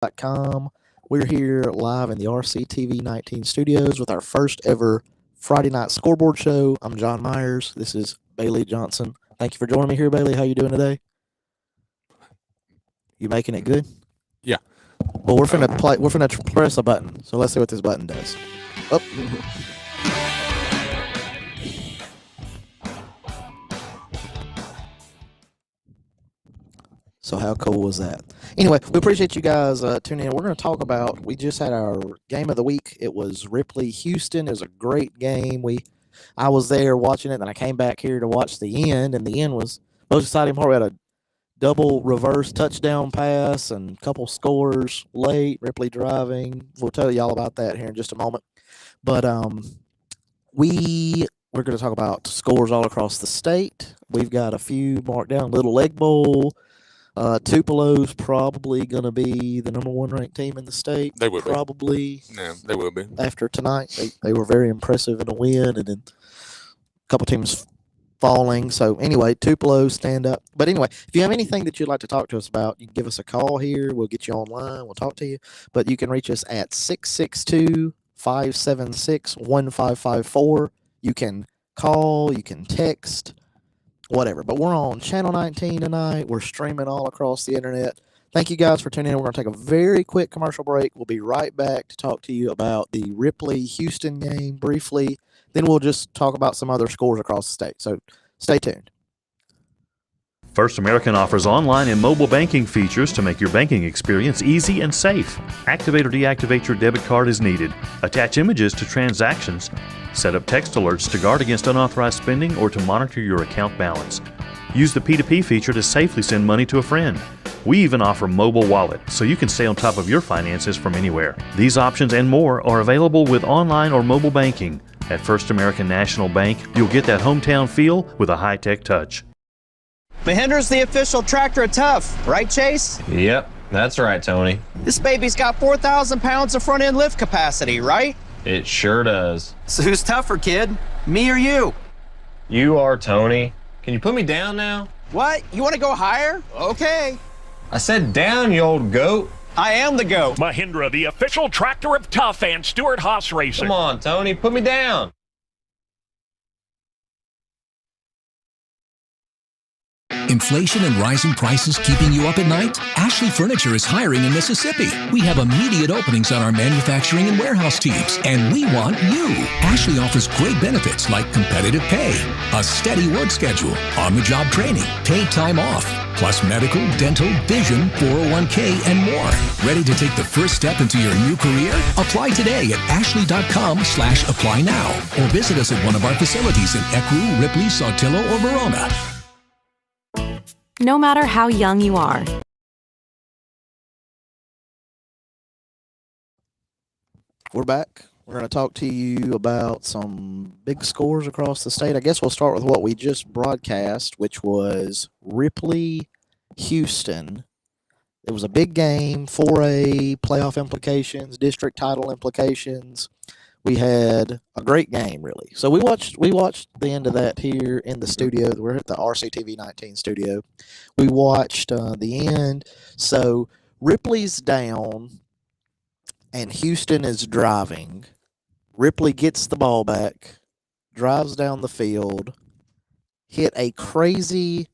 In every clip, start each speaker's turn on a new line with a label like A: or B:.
A: scoreboard.com. We're here live in the RCTV 19 studios with our first ever Friday night scoreboard show. I'm John Myers. This is Bailey Johnson. Thank you for joining me here, Bailey. How you doing today? You making it good?
B: Yeah.
A: Well, we're finna press a button. So let's see what this button does. Oh. So how cool was that? Anyway, we appreciate you guys tuning in. We're going to talk about, we just had our game of the week. It was Ripley-Houston. It was a great game. I was there watching it, and I came back here to watch the end, and the end was most exciting part. We had a double reverse touchdown pass and a couple scores late, Ripley driving. We'll tell you all about that here in just a moment. But we're going to talk about scores all across the state. We've got a few marked down. Little Leg Bowl. Tupelo's probably going to be the number one ranked team in the state.
B: They would
A: probably.
B: Yeah, they will be.
A: After tonight, they were very impressive in a win, and then a couple teams falling. So anyway, Tupelo, stand up. But anyway, if you have anything that you'd like to talk to us about, you can give us a call here. We'll get you online. We'll talk to you. But you can reach us at 662-576-1554. You can call. You can text. Whatever. But we're on Channel 19 tonight. We're streaming all across the internet. Thank you guys for tuning in. We're going to take a very quick commercial break. We'll be right back to talk to you about the Ripley-Houston game briefly. Then we'll just talk about some other scores across the state. So stay tuned.
C: First American offers online and mobile banking features to make your banking experience easy and safe. Activate or deactivate your debit card as needed. Attach images to transactions. Set up text alerts to guard against unauthorized spending or to monitor your account balance. Use the P2P feature to safely send money to a friend. We even offer mobile wallet, so you can stay on top of your finances from anywhere. These options and more are available with online or mobile banking. At First American National Bank, you'll get that hometown feel with a high-tech touch.
D: Mahindra's the official tractor of tough, right, Chase?
E: Yep, that's right, Tony.
D: This baby's got 4,000 pounds of front-end lift capacity, right?
E: It sure does.
D: So who's tougher, kid? Me or you?
E: You are, Tony. Can you put me down now?
D: What? You want to go higher? Okay.
E: I said down, you old goat.
D: I am the goat.
F: Mahindra, the official tractor of Tough and Stewart Haas Racing.
E: Come on, Tony, put me down.
G: Inflation and rising prices keeping you up at night? Ashley Furniture is hiring in Mississippi. We have immediate openings on our manufacturing and warehouse teams, and we want you. Ashley offers great benefits like competitive pay, a steady work schedule, on-the-job training, paid time off, plus medical, dental, vision, 401k, and more. Ready to take the first step into your new career? Apply today at ashley.com/apply now, or visit us at one of our facilities in Ecru, Ripley, Saltillo, or Verona.
H: No matter how young you are.
A: We're back. We're going to talk to you about some big scores across the state. I guess we'll start with what we just broadcast, which was Ripley-Houston. It was a big game, 4A playoff implications, district title implications. We had a great game, really. So we watched the end of that here in the studio. We're at the RCTV 19 studio. We watched the end. So Ripley's down, and Houston is driving. Ripley gets the ball back, drives down the field, hit a crazy.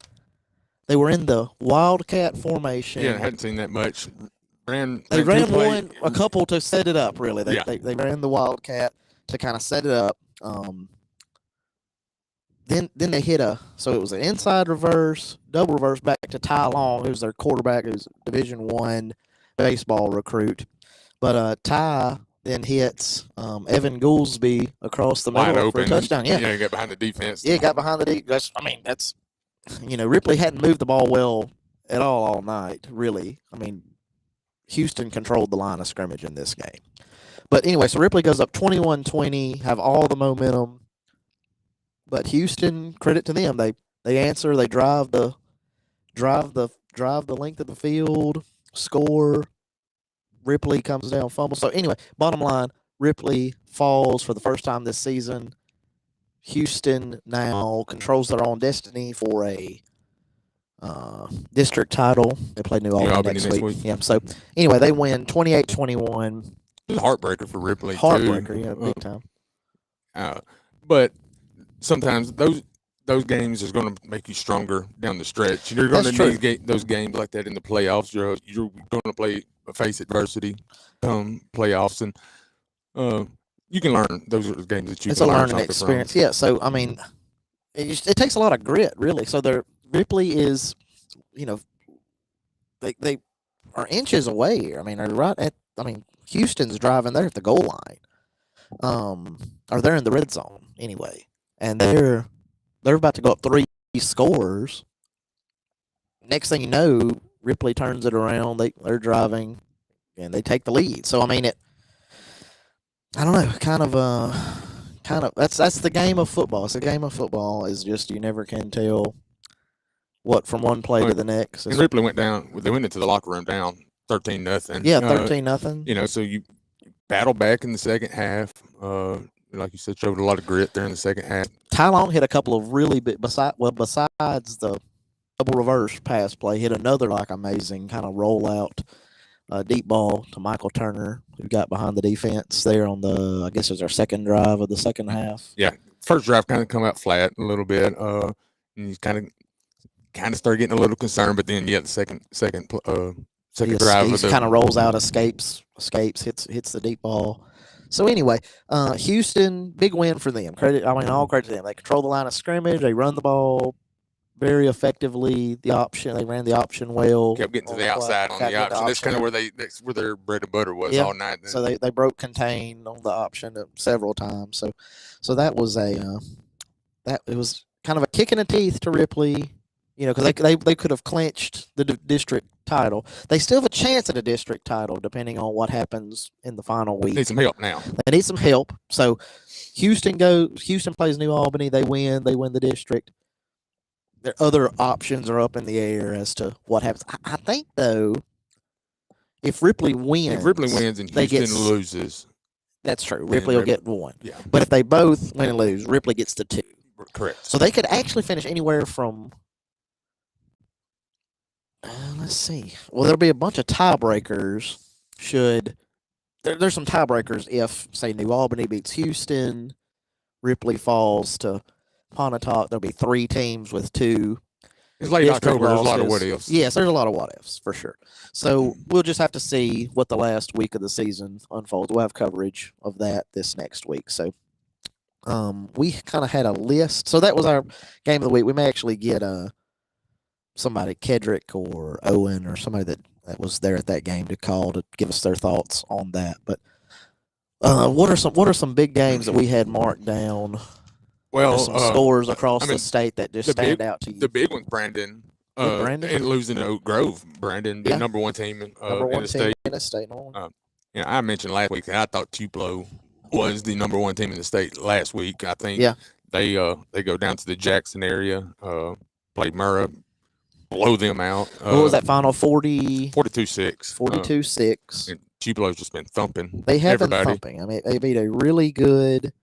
A: They were in the Wildcat formation.
B: Yeah, I hadn't seen that much.
A: They ran a couple to set it up, really. They ran the Wildcat to kind of set it up. Then they hit so it was an inside reverse, double reverse back to Ty Long, who's their quarterback, who's Division I baseball recruit. But Ty then hits Evan Goolsby across the middle for a touchdown.
B: Yeah, he got behind the defense.
A: Yeah, got behind the defense. That's Ripley hadn't moved the ball well at all night, really. Houston controlled the line of scrimmage in this game. But anyway, so Ripley goes up 21-20, have all the momentum. But Houston, credit to them, they answer, they drive the length of the field, score. Ripley comes down, fumble. So anyway, bottom line, Ripley falls for the first time this season. Houston now controls their own destiny for a district title. They play New Albany,
B: Albany
A: next
B: next
A: week.
B: week.
A: Yeah. So anyway, they win 28-21.
B: It was a heartbreaker for Ripley.
A: Heartbreaker,
B: too.
A: yeah, big time.
B: But sometimes those games is going to make you stronger down the stretch. You're going
A: That's
B: to
A: true.
B: need those games like that in the playoffs. You're going to face adversity, playoffs, and you can learn those are the games that you
A: It's
B: can
A: a
B: learn
A: learning
B: something
A: experience.
B: from.
A: Yeah. So I mean, it takes a lot of grit, really. So Ripley is, they are inches away here. I mean, they're right at. I mean, Houston's driving there at the goal line, or they're in the red zone anyway, and they're about to go up 3 scores. Next thing you know, Ripley turns it around. They're driving, and they take the lead. So I mean, I don't know, kind of that's the game of football. It's a game of football. Is just you never can tell what from one play to the next.
B: And Ripley went down. They went into the locker room down 13-0.
A: Yeah, 13-0.
B: So you battle back in the second half. Like you said, showed a lot of grit there in the second half.
A: Ty Long hit a couple of really big besides the double reverse pass play, hit another amazing kind of rollout deep ball to Michael Turner, who got behind the defense there on I guess it was our second drive of the second half.
B: Yeah, first drive kind of come out flat a little bit. And you kind of started getting a little concerned, but then the second drive
A: he kind of rolls out, escapes, hits the deep ball. So anyway, Houston, big win for them. All credit to them. They control the line of scrimmage. They run the ball very effectively. They ran the option well.
B: Kept getting to the outside on the option. That's kind of that's where their bread and butter was all night.
A: So they broke contain on the option several times. So that was it was kind of a kick in the teeth to Ripley. Because they could have clinched the district title. They still have a chance at a district title, depending on what happens in the final week.
B: Need some help now.
A: They need some help. So Houston plays New Albany. They win the district. Their other options are up in the air as to what happens. I think, though, if Ripley wins
B: and Houston loses.
A: That's true. Ripley will get 1.
B: Yeah.
A: But if they both win and lose, Ripley gets the 2.
B: Correct.
A: So they could actually finish anywhere from let's see. Well, there'll be a bunch of tiebreakers. There's some tiebreakers if, say, New Albany beats Houston, Ripley falls to Pontotoc. There'll be 3 teams with 2.
B: It's late October. There's a lot of what ifs.
A: Yes, there's a lot of what ifs for sure. So we'll just have to see what the last week of the season unfolds. We'll have coverage of that this next week. So we kind of had a list. So that was our game of the week. We may actually get somebody, Kedrick or Owen or somebody that was there at that game to call to give us their thoughts on that. But what are some big games that we had marked down?
B: Well,
A: some scores across the state that just stand out to you.
B: The big one, Brandon. And losing to Oak Grove. Brandon, the number one team in the state.
A: In the state.
B: I mentioned last week that I thought Tupelo was the number one team in the state last week. I think they go down to the Jackson area, play Murrah, blow them out.
A: What was that final 42-6?
B: 42-6. And Tupelo's just been thumping.
A: They have
B: everybody.
A: Been thumping. I mean, they beat a really good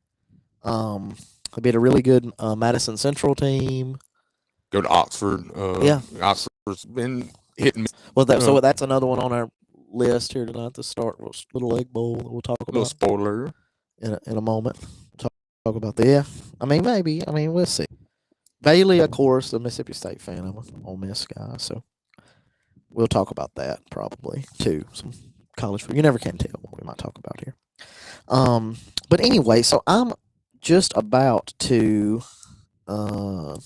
A: Madison Central team.
B: Go to Oxford. Oxford's been hitting.
A: Well, so that's another one on our list here tonight. To start with Little Egg Bowl that we'll talk about.
B: A little spoiler
A: in a moment. We'll talk about that. Yeah, I mean maybe. I mean we'll see. Bailey, of course, the Mississippi State fan. I'm an Ole Miss guy, so we'll talk about that probably too. Some college football. You never can tell what we might talk about here. But anyway, so I'm just about to. We'll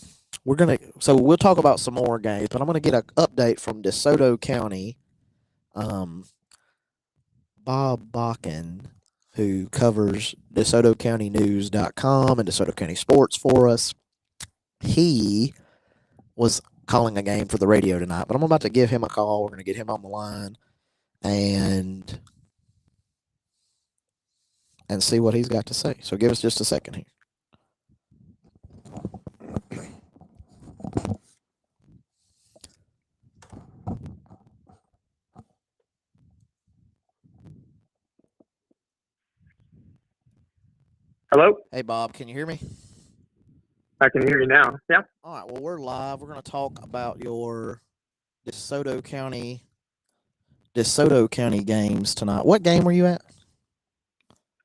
A: talk about some more games, but I'm gonna get an update from DeSoto County. Bob Bakken, who covers DeSotoCountyNews.com and DeSoto County Sports for us. He was calling a game for the radio tonight, but I'm about to give him a call. We're going to get him on the line and see what he's got to say. So give us just a second here.
H: Hello?
A: Hey, Bob, can you hear me?
H: I can hear you now. Yeah.
A: All right. Well, we're live. We're going to talk about your DeSoto County games tonight. What game were you at?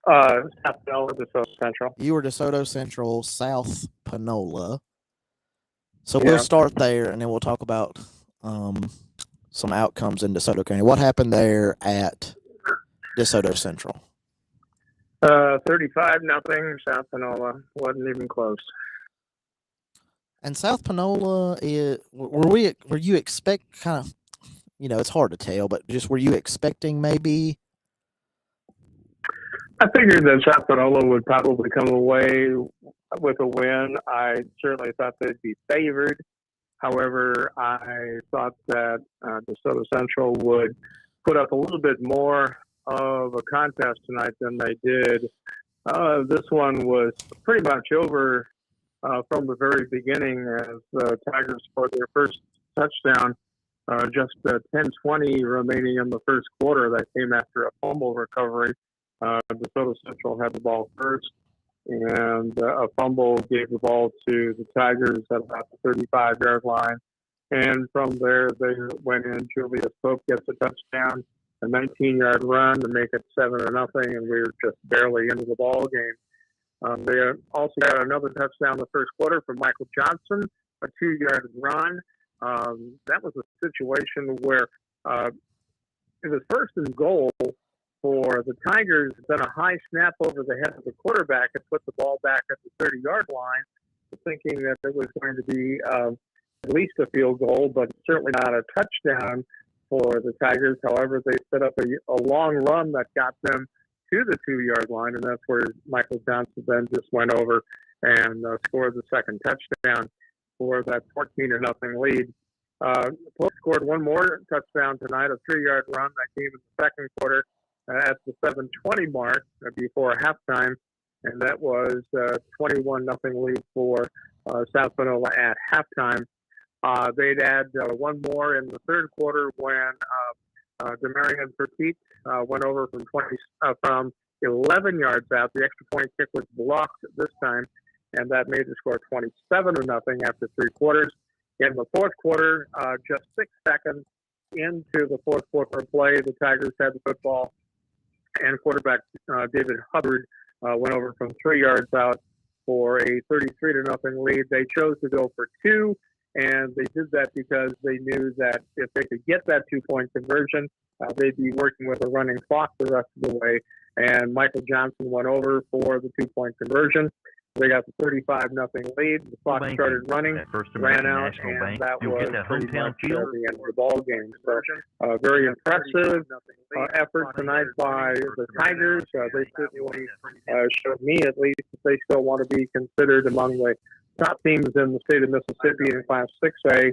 H: South Panola, DeSoto Central.
A: You were DeSoto Central, South Panola. So we'll start there, and then we'll talk about some outcomes in DeSoto County. What happened there at DeSoto Central?
H: 35-0. South Panola wasn't even close.
A: And South Panola were you expect kind of, it's hard to tell, but just were you expecting maybe?
H: I figured that South Panola would probably come away with a win. I certainly thought they'd be favored. However, I thought that DeSoto Central would put up a little bit more of a contest tonight than they did. This one was pretty much over from the very beginning as the Tigers scored their first touchdown. Just 10:20 remaining in the first quarter. That came after a fumble recovery. DeSoto Central had the ball first, and a fumble gave the ball to the Tigers at about the 35-yard line. And from there, they went in. Julius Pope gets a touchdown, a 19-yard run to make it 7-0, and we were just barely into the ball game. They also got another touchdown in the first quarter from Michael Johnson, a 2-yard run. That was a situation where it was first and goal for the Tigers, then a high snap over the head of the quarterback and put the ball back at the 30-yard line, thinking that it was going to be at least a field goal, but certainly not a touchdown for the Tigers. However, they set up a long run that got them to the 2-yard line, and that's where Michael Johnson then just went over and scored the second touchdown for that 14-0 lead. Pope scored one more touchdown tonight, a 3-yard run that came in the second quarter at the 7:20 mark before halftime, and that was 21-0 lead for South Panola at halftime. They'd add one more in the third quarter when Demarion Petit went over from 11 yards out. The extra point kick was blocked this time, and that made the score 27-0 after three quarters. In the fourth quarter, just 6 seconds into the fourth quarter play, the Tigers had the football, and quarterback David Hubbard went over from 3 yards out for a 33-0 lead. They chose to go for 2, and they did that because they knew that if they could get that 2-point conversion, they'd be working with a running clock the rest of the way. And Michael Johnson went over for the 2-point conversion. They got the 35-0 lead. The clock started running, ran out, and that was pretty much the end of the ball game. So, very impressive effort tonight by the Tigers. They certainly showed me, at least, that they still want to be considered among the top teams in the state of Mississippi in Class 6A.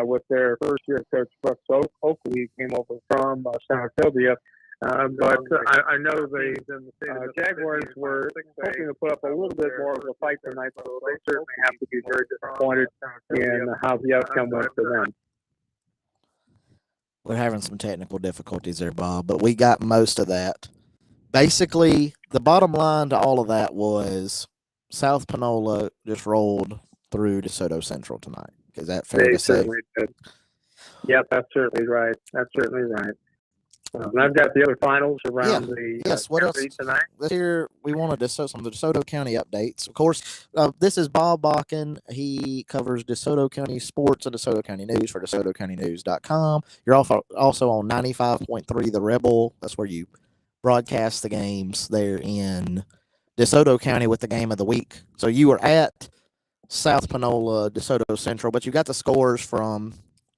H: With their first-year coach, Brooks Oakley, came over from Saratoga. But I know the Jaguars were hoping to put up a little bit more of a fight tonight, so they certainly have to be very disappointed in how the outcome went for them.
A: We're having some technical difficulties there, Bob, but we got most of that. Basically, the bottom line to all of that was South Panola just rolled through DeSoto Central tonight. Is that fair to say?
H: Did. Yep, that's certainly right. That's certainly right. And I've got the other finals around
A: what else
H: tonight.
A: Here we wanted to some of the DeSoto County updates. Of course, this is Bob Bakken. He covers DeSoto County sports and DeSoto County news for DeSotoCountyNews.com. You're also on 95.3 The Rebel. That's where you broadcast the games there in DeSoto County with the game of the week. So you were at South Panola, DeSoto Central, but you got the scores from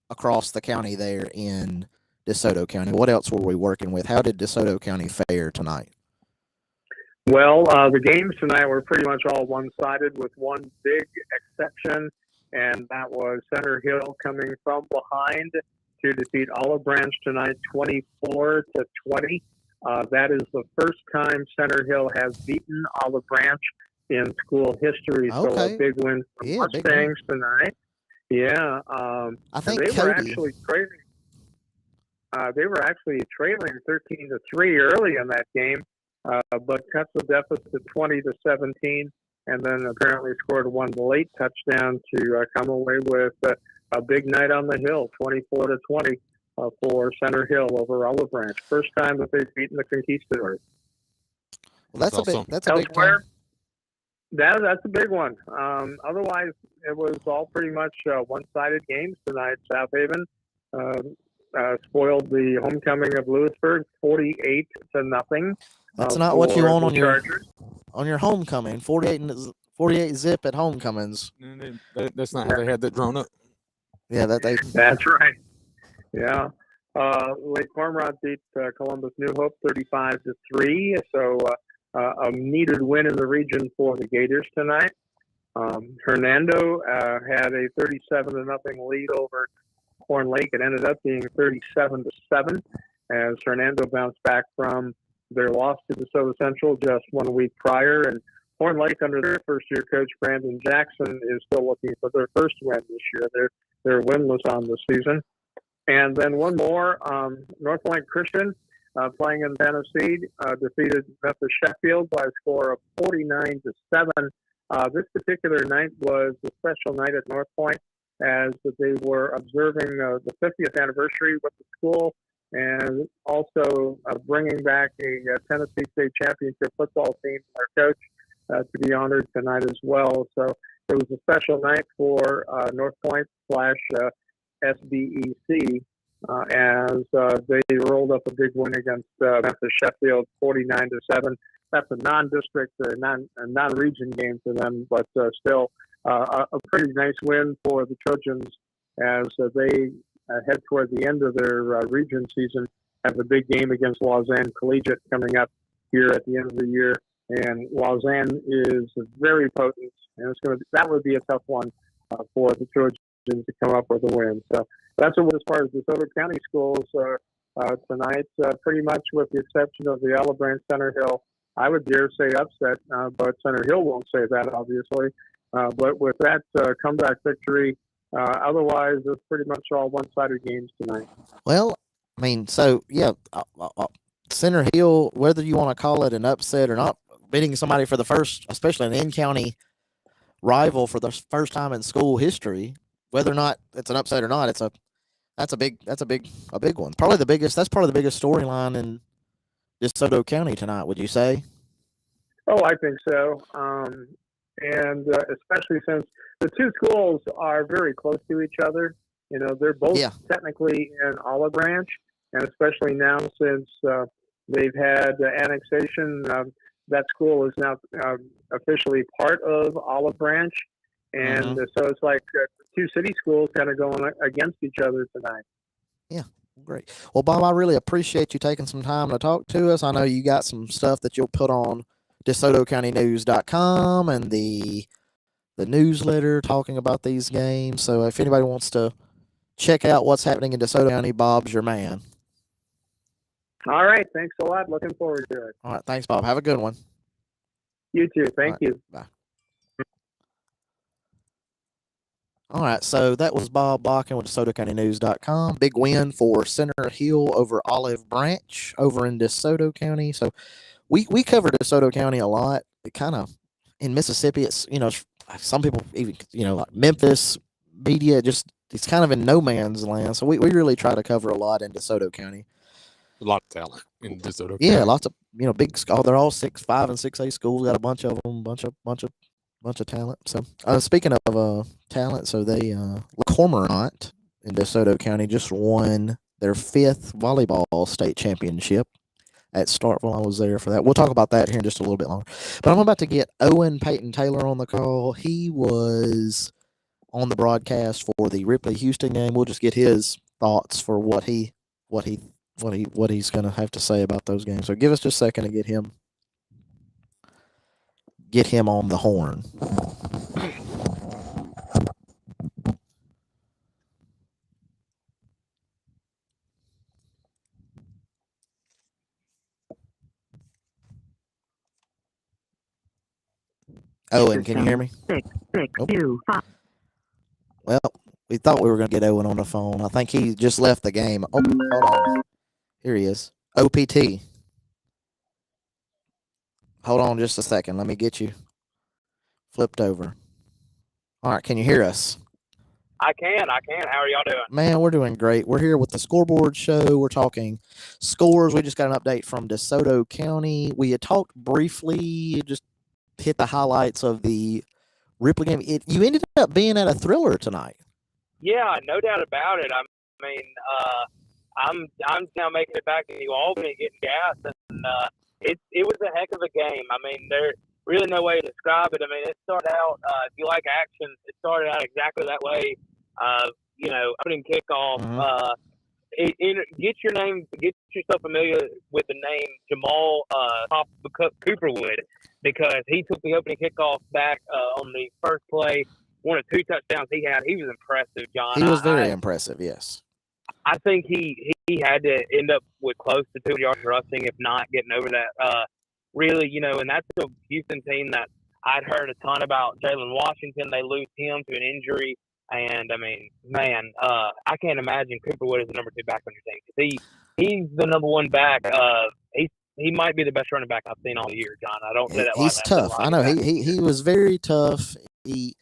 A: across the county there in DeSoto County. What else were we working with? How did DeSoto County fare tonight?
H: Well, the games tonight were pretty much all one-sided with one big exception, and that was Center Hill coming from behind to defeat Olive Branch tonight 24-20. That is the first time Center Hill has beaten Olive Branch in school history. Okay. So a big win for Mustangs tonight. Yeah.
A: I think
H: they were actually trailing. They were actually trailing 13-3 early in that game, but cut the deficit 20-17 and then apparently scored one late touchdown to come away with a big night on the hill, 24-20 for Center Hill over Olive Branch. First time that they've beaten the Conquistadors.
A: Well, that's
B: awesome.
A: That's a big time.
H: That's a big one. Otherwise, it was all pretty much one-sided games tonight. South Haven spoiled the homecoming of Lewisburg, 48-0.
A: That's not what you want on
H: Chargers.
A: your homecoming. 48 zip at homecomings.
B: That's not how they had that drawn up.
A: Yeah,
H: That's right. Yeah. Lake Cormorant beat Columbus New Hope 35-3. So a needed win in the region for the Gators tonight. Hernando had a 37-0 lead over Horn Lake. It ended up being 37-7 as Hernando bounced back from their loss to DeSoto Central just 1 week prior. And Horn Lake, under their first-year coach Brandon Jackson, is still looking for their first win this year. They're winless on the season. And then one more, North Point Christian, playing in Tennessee, defeated Memphis Sheffield by a score of 49-7. This particular night was a special night at North Point as they were observing the 50th anniversary with the school and also bringing back a Tennessee State Championship football team, their coach, to be honored tonight as well. So it was a special night for North Point / SBEC as they rolled up a big win against Memphis Sheffield, 49-7. That's a non-district, non-region game for them, but still a pretty nice win for the Trojans as they head toward the end of their region season. Have a big game against Lausanne Collegiate coming up here at the end of the year, and Lausanne is very potent, and that would be a tough one for the Trojans to come up with a win. So that's as far as the DeSoto County schools tonight, pretty much with the exception of the Olive Branch Center Hill. I would dare say upset, but Center Hill won't say that, obviously. But with that comeback victory, otherwise, it's pretty much all one-sided games tonight.
A: Well, I mean, so, yeah, Center Hill, whether you want to call it an upset or not, beating somebody for the first, especially an in-county rival for the first time in school history, whether or not it's an upset or not, that's a big one. That's probably the biggest storyline in DeSoto County tonight, would you say?
H: Oh, I think so. And especially since the two schools are very close to each other. You know, they're both technically in Olive Branch, and especially now since they've had annexation, that school is now officially part of Olive Branch. And so it's like two city schools kind of going against each other tonight.
A: Yeah, great. Well, Bob, I really appreciate you taking some time to talk to us. I know you got some stuff that you'll put on DeSotoCountyNews.com and the newsletter talking about these games. So if anybody wants to check out what's happening in DeSoto County, Bob's your man.
H: All right. Thanks a lot. Looking forward to it.
A: All right. Thanks, Bob. Have a good one.
H: You too. Thank you.
A: Bye. All right, so that was Bob Bakken with DeSotoCountyNews.com. Big win for Center Hill over Olive Branch over in DeSoto County. So we cover DeSoto County a lot. It kind of, in Mississippi, it's, some people even, like Memphis media, it's kind of in no man's land. So we really try to cover a lot in DeSoto County.
B: A lot of talent in DeSoto County.
A: Yeah, lots of, big, they're all 5 and 6A schools, got a bunch of them, bunch of talent. So speaking of talent, so they Cormorant in DeSoto County just won their 5th volleyball state championship at Starkville. I was there for that. We'll talk about that here in just a little bit longer. But I'm about to get Owen Peyton Taylor on the call. He was on the broadcast for the Ripley Houston game. We'll just get his thoughts for what he's going to have to say about those games. So give us just a second to get him on the horn. Owen, can you hear me?
I: 6, 2, 5.
A: Well, we thought we were going to get Owen on the phone. I think he just left the game. Oh, hold on. Here he is. OPT. Hold on just a second. Let me get you. flipped over. All right, can you hear us?
I: I can. How are y'all doing?
A: Man, we're doing great. We're here with the Scoreboard Show. We're talking scores. We just got an update from DeSoto County. We had talked briefly, just hit the highlights of the Ripley game. You ended up being at a thriller tonight.
I: Yeah, no doubt about it. I mean, I'm now making it back to New Albany, getting gas, and it was a heck of a game. I mean, there's really no way to describe it. I mean, it started out. If you like action, it started out exactly that way. Opening kickoff. Get yourself familiar with the name Jamal Cooperwood, because he took the opening kickoff back on the first play. One of 2 touchdowns he had. He was impressive, John.
A: He was very impressive, yes.
I: I think he had to end up with close to 2 yards rushing, if not getting over that. Really, and that's a Houston team that I'd heard a ton about. Jalen Washington, they lose him to an injury. And, I mean, man, I can't imagine Cooperwood is the number 2 back on your team. He's the number 1 back. He might be the best running back I've seen all year, John. I don't say that.
A: He's tough. I know. He was very tough. He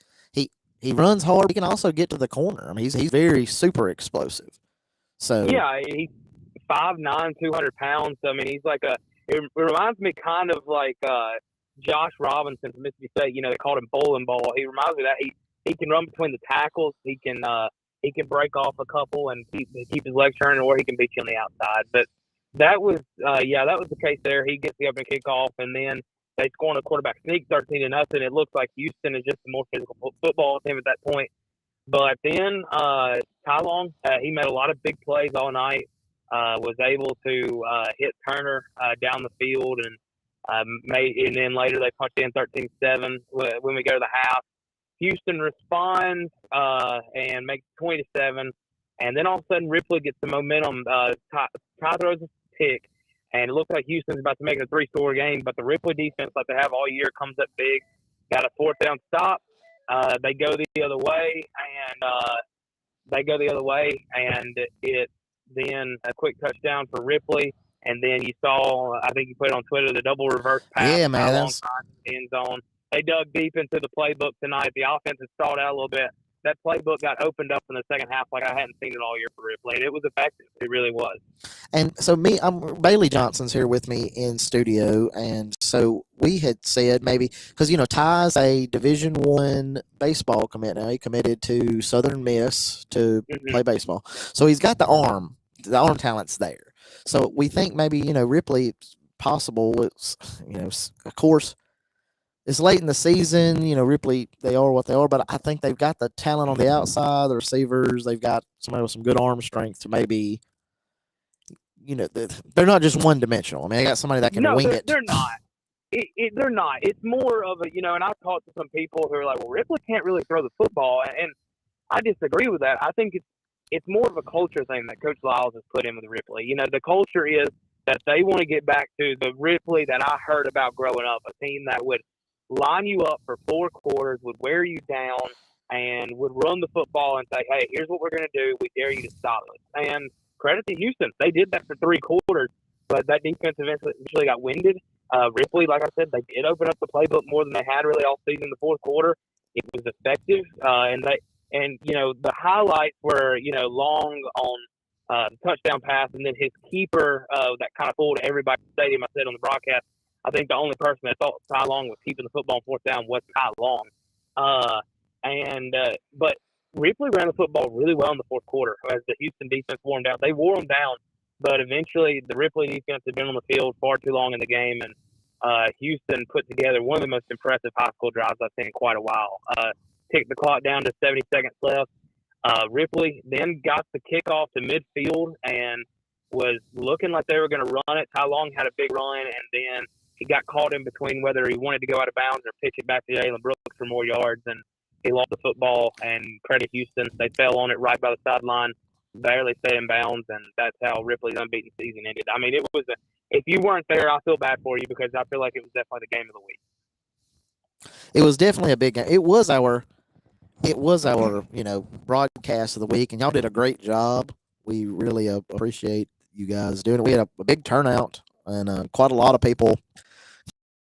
A: runs hard. He can also get to the corner. I mean, he's very super explosive. So
I: yeah, he's 5'9", 200 pounds. I mean, he's like it reminds me kind of like Josh Robinson from Mississippi State. They called him bowling ball. He reminds me of that. He can run between the tackles. He can break off a couple and keep his legs turning, or he can beat you on the outside. But that was the case there. He gets the opening kickoff, and then they score on a quarterback sneak, 13-0. It looks like Houston is just a more physical football team at that point. But then Ty Long, he made a lot of big plays all night. Was able to hit Turner down the field, and then later they punched in 13-7 when we go to the half. Houston responds and makes 20-7, and then all of a sudden Ripley gets the momentum. Ty throws a pick, and it looks like Houston's about to make it a 3-score game, but the Ripley defense, like they have all year, comes up big. Got a 4th down stop. They go the other way, and it then a quick touchdown for Ripley. And then you saw, I think you put it on Twitter, the double reverse pass.
A: Yeah, man.
I: End zone. They dug deep into the playbook tonight. The offense has stalled out a little bit. That playbook got opened up in the second half like I hadn't seen it all year for Ripley. And it was effective. It really was. And so
A: Bailey Johnson's here with me in studio. And so we had said maybe, because, Ty's a Division I baseball commit now. He committed to Southern Miss to play baseball. So he's got the arm talent's there. So we think maybe, Ripley, it's possible. It's, of course, it's late in the season. Ripley, they are what they are, but I think they've got the talent on the outside, the receivers. They've got somebody with some good arm strength to maybe, they're not just one-dimensional. I mean, they got somebody that can wing it.
I: They're not. They're not. It's more of a, and I've talked to some people who are like, well, Ripley can't really throw the football, and I disagree with that. I think it's more of a culture thing that Coach Lyles has put in with Ripley. The culture is that they want to get back to the Ripley that I heard about growing up, a team that would line you up for 4 quarters, would wear you down, and would run the football and say, hey, here's what we're going to do. We dare you to stop us. And credit to Houston. They did that for 3 quarters, but that defense eventually got winded. Ripley, like I said, they did open up the playbook more than they had really all season in the 4th quarter. It was effective, and the highlights were, Long on the touchdown pass, and then his keeper that kind of fooled everybody in the stadium. I said on the broadcast, I think the only person that thought Ty Long was keeping the football on 4th down was Ty Long. But Ripley ran the football really well in the 4th quarter as the Houston defense wore them down. They wore them down, but eventually the Ripley defense had been on the field far too long in the game, and Houston put together one of the most impressive high school drives I've seen in quite a while. Ticked the clock down to 70 seconds left. Ripley then got the kickoff to midfield and was looking like they were going to run it. Ty Long had a big run, and then he got caught in between whether he wanted to go out of bounds or pitch it back to Jalen Brooks for more yards, and he lost the football. And credit Houston, they fell on it right by the sideline, barely stayed in bounds, and that's how Ripley's unbeaten season ended. I mean, it was if you weren't there, I feel bad for you because I feel like it was definitely the game of the week.
A: It was definitely a big game. It was our broadcast of the week, and y'all did a great job. We really appreciate you guys doing it. We had a big turnout and quite a lot of people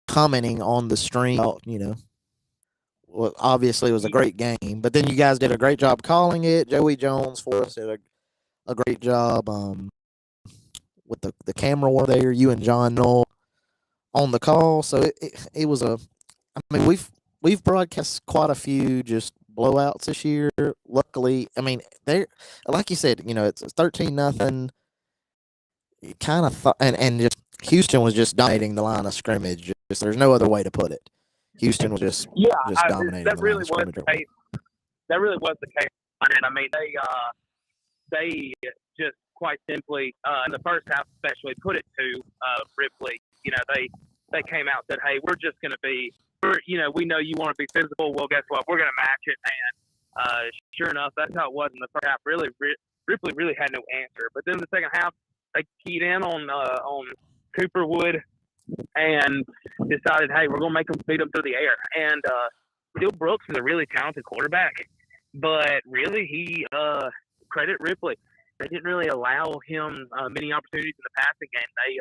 A: commenting on the stream. obviously was a great game. But then you guys did a great job calling it. Joey Jones for us did a great job with the camera one there. You and John Knoll on the call. So it was a. I mean, we've broadcast quite a few just blowouts this year. Luckily, I mean, they like you said, it's 13-0. You kind of thought, and just Houston was just dominating the line of scrimmage. Just there's no other way to put it. Houston was just dominating
I: that
A: the
I: really
A: line of
I: was
A: scrimmage.
I: the case. That really was the case. And I mean, they just quite simply in the first half, especially, put it to Ripley. They came out and said, "Hey, we're just going to be, we know you want to be physical. Well, guess what? We're going to match it." And sure enough, that's how it was in the first half. Really, Ripley really had no answer. But then the second half, they keyed in on Cooper Wood and decided, hey, we're going to make them beat them through the air. And Bill Brooks is a really talented quarterback, but really he credit Ripley. They didn't really allow him many opportunities in the passing game. They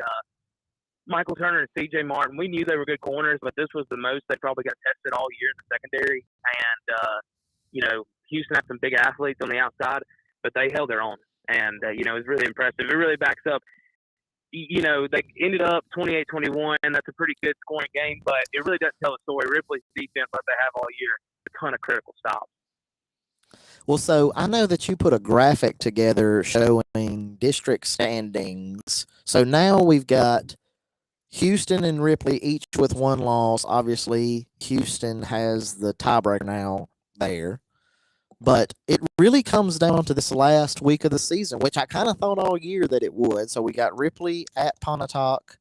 I: Michael Turner and C.J. Martin, we knew they were good corners, but this was the most they probably got tested all year in the secondary. And, Houston had some big athletes on the outside, but they held their own. And, it was really impressive. It really backs up. They ended up 28-21. That's a pretty good scoring game, but it really doesn't tell the story. Ripley's defense, like they have all year, a ton of critical stops.
A: Well, so I know that you put a graphic together showing district standings. So now we've got Houston and Ripley each with one loss. Obviously, Houston has the tiebreaker now there. But it really comes down to this last week of the season, which I kind of thought all year that it would. So we got Ripley at Pontotoc,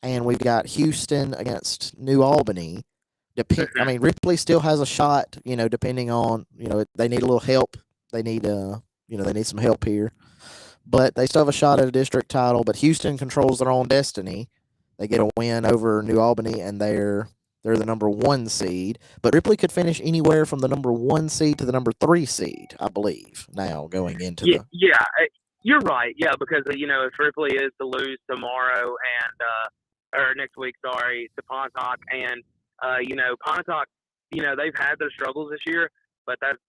A: and we've got Houston against New Albany. I mean, Ripley still has a shot, depending on, they need a little help. They need, they need some help here. But they still have a shot at a district title. But Houston controls their own destiny. They get a win over New Albany, and they're the number 1 seed. But Ripley could finish anywhere from the number 1 seed to the number 3 seed, I believe, now going into the...
I: Yeah, you're right. Yeah, because, if Ripley is to lose tomorrow or next week, to Pontotoc, and, Pontotoc, they've had their struggles this year, but that's,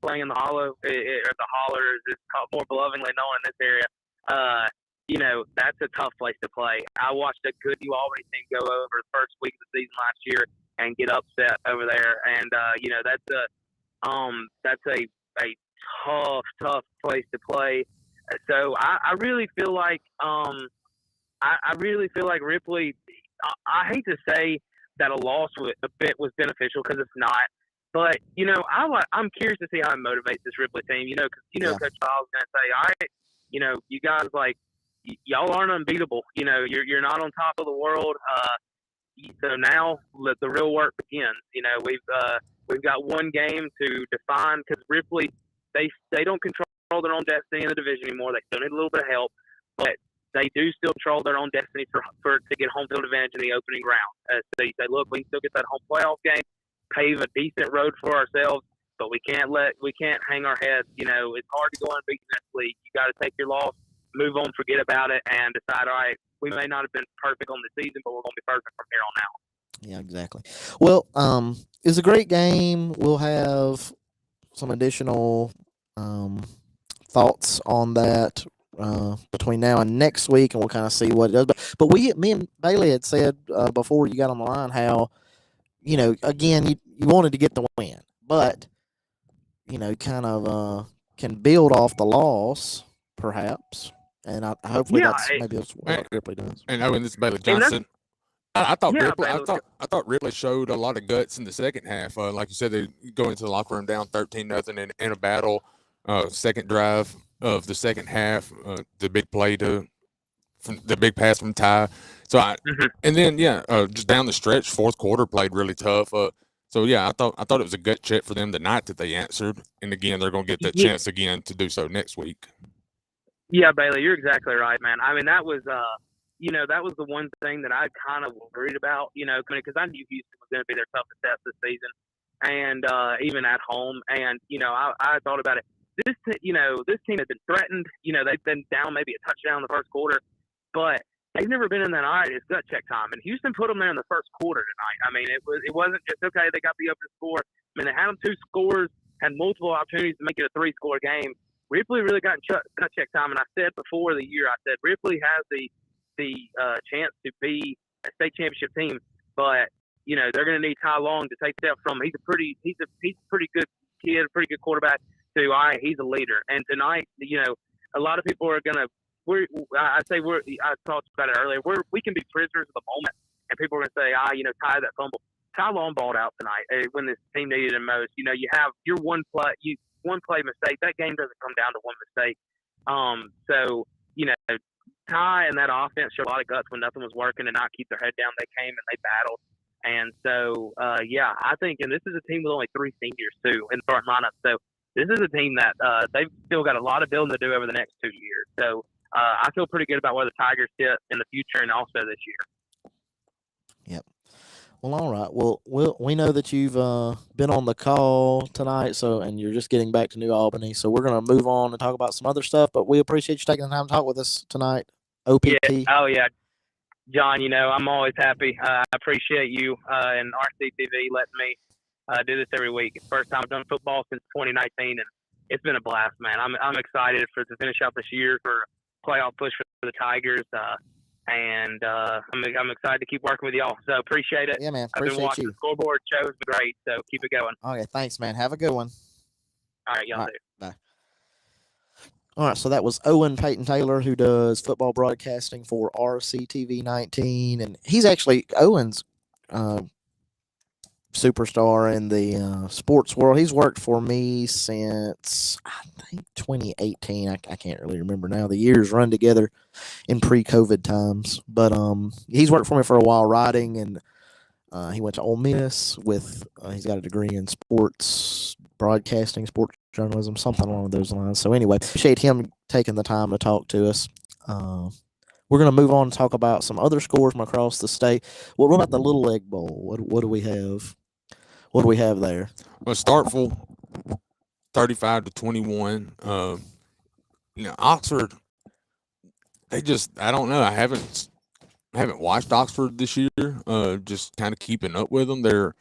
I: playing in the Hollow, or the Hollers is more belovingly known in this area. That's a tough place to play. I watched a good New Albany team go over the first week of the season last year and get upset over there. And, that's a tough place to play. So I really feel like, Ripley, I hate to say that a loss was beneficial because it's not. But, I'm curious to see how it motivates this Ripley team, because, Coach Kyle's going to say, all right, you guys, y'all aren't unbeatable. You're not on top of the world. So now the real work begins. We've got one game to define because Ripley, they don't control their own destiny in the division anymore. They still need a little bit of help, but they do still control their own destiny to get home field advantage in the opening round. So they say, look, we can still get that home playoff game, pave a decent road for ourselves, but we can't hang our heads. It's hard to go unbeaten in this league. You got to take your loss, move on, forget about it, and decide, all right, we may not have been perfect on the season, but we're going to be perfect from here on out.
A: Yeah, exactly. Well, it was a great game. We'll have some additional thoughts on that between now and next week, and we'll kind of see what it does. But me and Bailey had said before you got on the line how, again, you wanted to get the win, but, kind of can build off the loss, perhaps. And hopefully that's what Ripley does.
B: And this is Bailey Johnson. I thought Ripley showed a lot of guts in the second half. Like you said, they go into the locker room down 13-0 in a battle. Second drive of the second half, the big play the big pass from Ty. So and then just down the stretch, fourth quarter played really tough. So I thought it was a gut check for them the night that they answered, and again they're going to get that chance again to do so next week.
I: Yeah, Bailey, you're exactly right, man. I mean, that was that was the one thing that I kind of worried about, because I knew Houston was going to be their toughest test this season, and even at home. And I thought about it. This team has been threatened. They've been down maybe a touchdown in the first quarter, but they've never been in that. All right, it's gut check time, and Houston put them there in the first quarter tonight. I mean, it wasn't just okay. They got the open score. I mean, they had them 2 scores, had multiple opportunities to make it a 3-score game. Ripley really got gut check time, and I said before the year, I said Ripley has the chance to be a state championship team, but they're going to need Ty Long to take step from. He's a pretty good kid, a pretty good quarterback. To all right, he's a leader, and tonight, a lot of people are going to. I talked about it earlier. We can be prisoners of the moment, and people are going to say, Ty that fumble. Ty Long balled out tonight when this team needed him most. You have your one play mistake. That game doesn't come down to one mistake. So Ty and that offense showed a lot of guts when nothing was working and not keep their head down. They came and they battled. And so, I think, and this is a team with only 3 seniors too in the starting lineup. So this is a team that they've still got a lot of building to do over the next 2 years. So I feel pretty good about where the Tigers sit in the future and also this year.
A: Yep. Well, all right. Well, we know that you've been on the call tonight, and you're just getting back to New Albany. So we're going to move on and talk about some other stuff. But we appreciate you taking the time to talk with us tonight. OPT.
I: Yeah. Oh yeah, John. I'm always happy. I appreciate you and RCTV letting me do this every week. It's the first time I've done football since 2019, and it's been a blast, man. I'm excited to finish out this year for playoff push for the Tigers. And I'm excited to keep working with y'all. So appreciate it.
A: Yeah, man.
I: I've been watching
A: you.
I: The scoreboard shows. Been great. So keep it going.
A: Okay, thanks, man. Have a good one.
I: All right, y'all
A: All
I: do.
A: Right, bye. All right, so that was Owen Peyton Taylor, who does football broadcasting for RCTV 19, and he's actually Owen's superstar in the sports world. He's worked for me since I think 2018. I can't really remember now. The years run together in pre-COVID times, but he's worked for me for a while writing, and he went to Ole Miss with he's got a degree in sports broadcasting, sports journalism, something along those lines. So anyway, appreciate him taking the time to talk to us. We're going to move on and talk about some other scores from across the state. What about the Little Egg Bowl? What do we have? What do we have there?
B: Well, Starkville, 35-21. Oxford, I don't know. I haven't watched Oxford this year. Just kind of keeping up with them. They're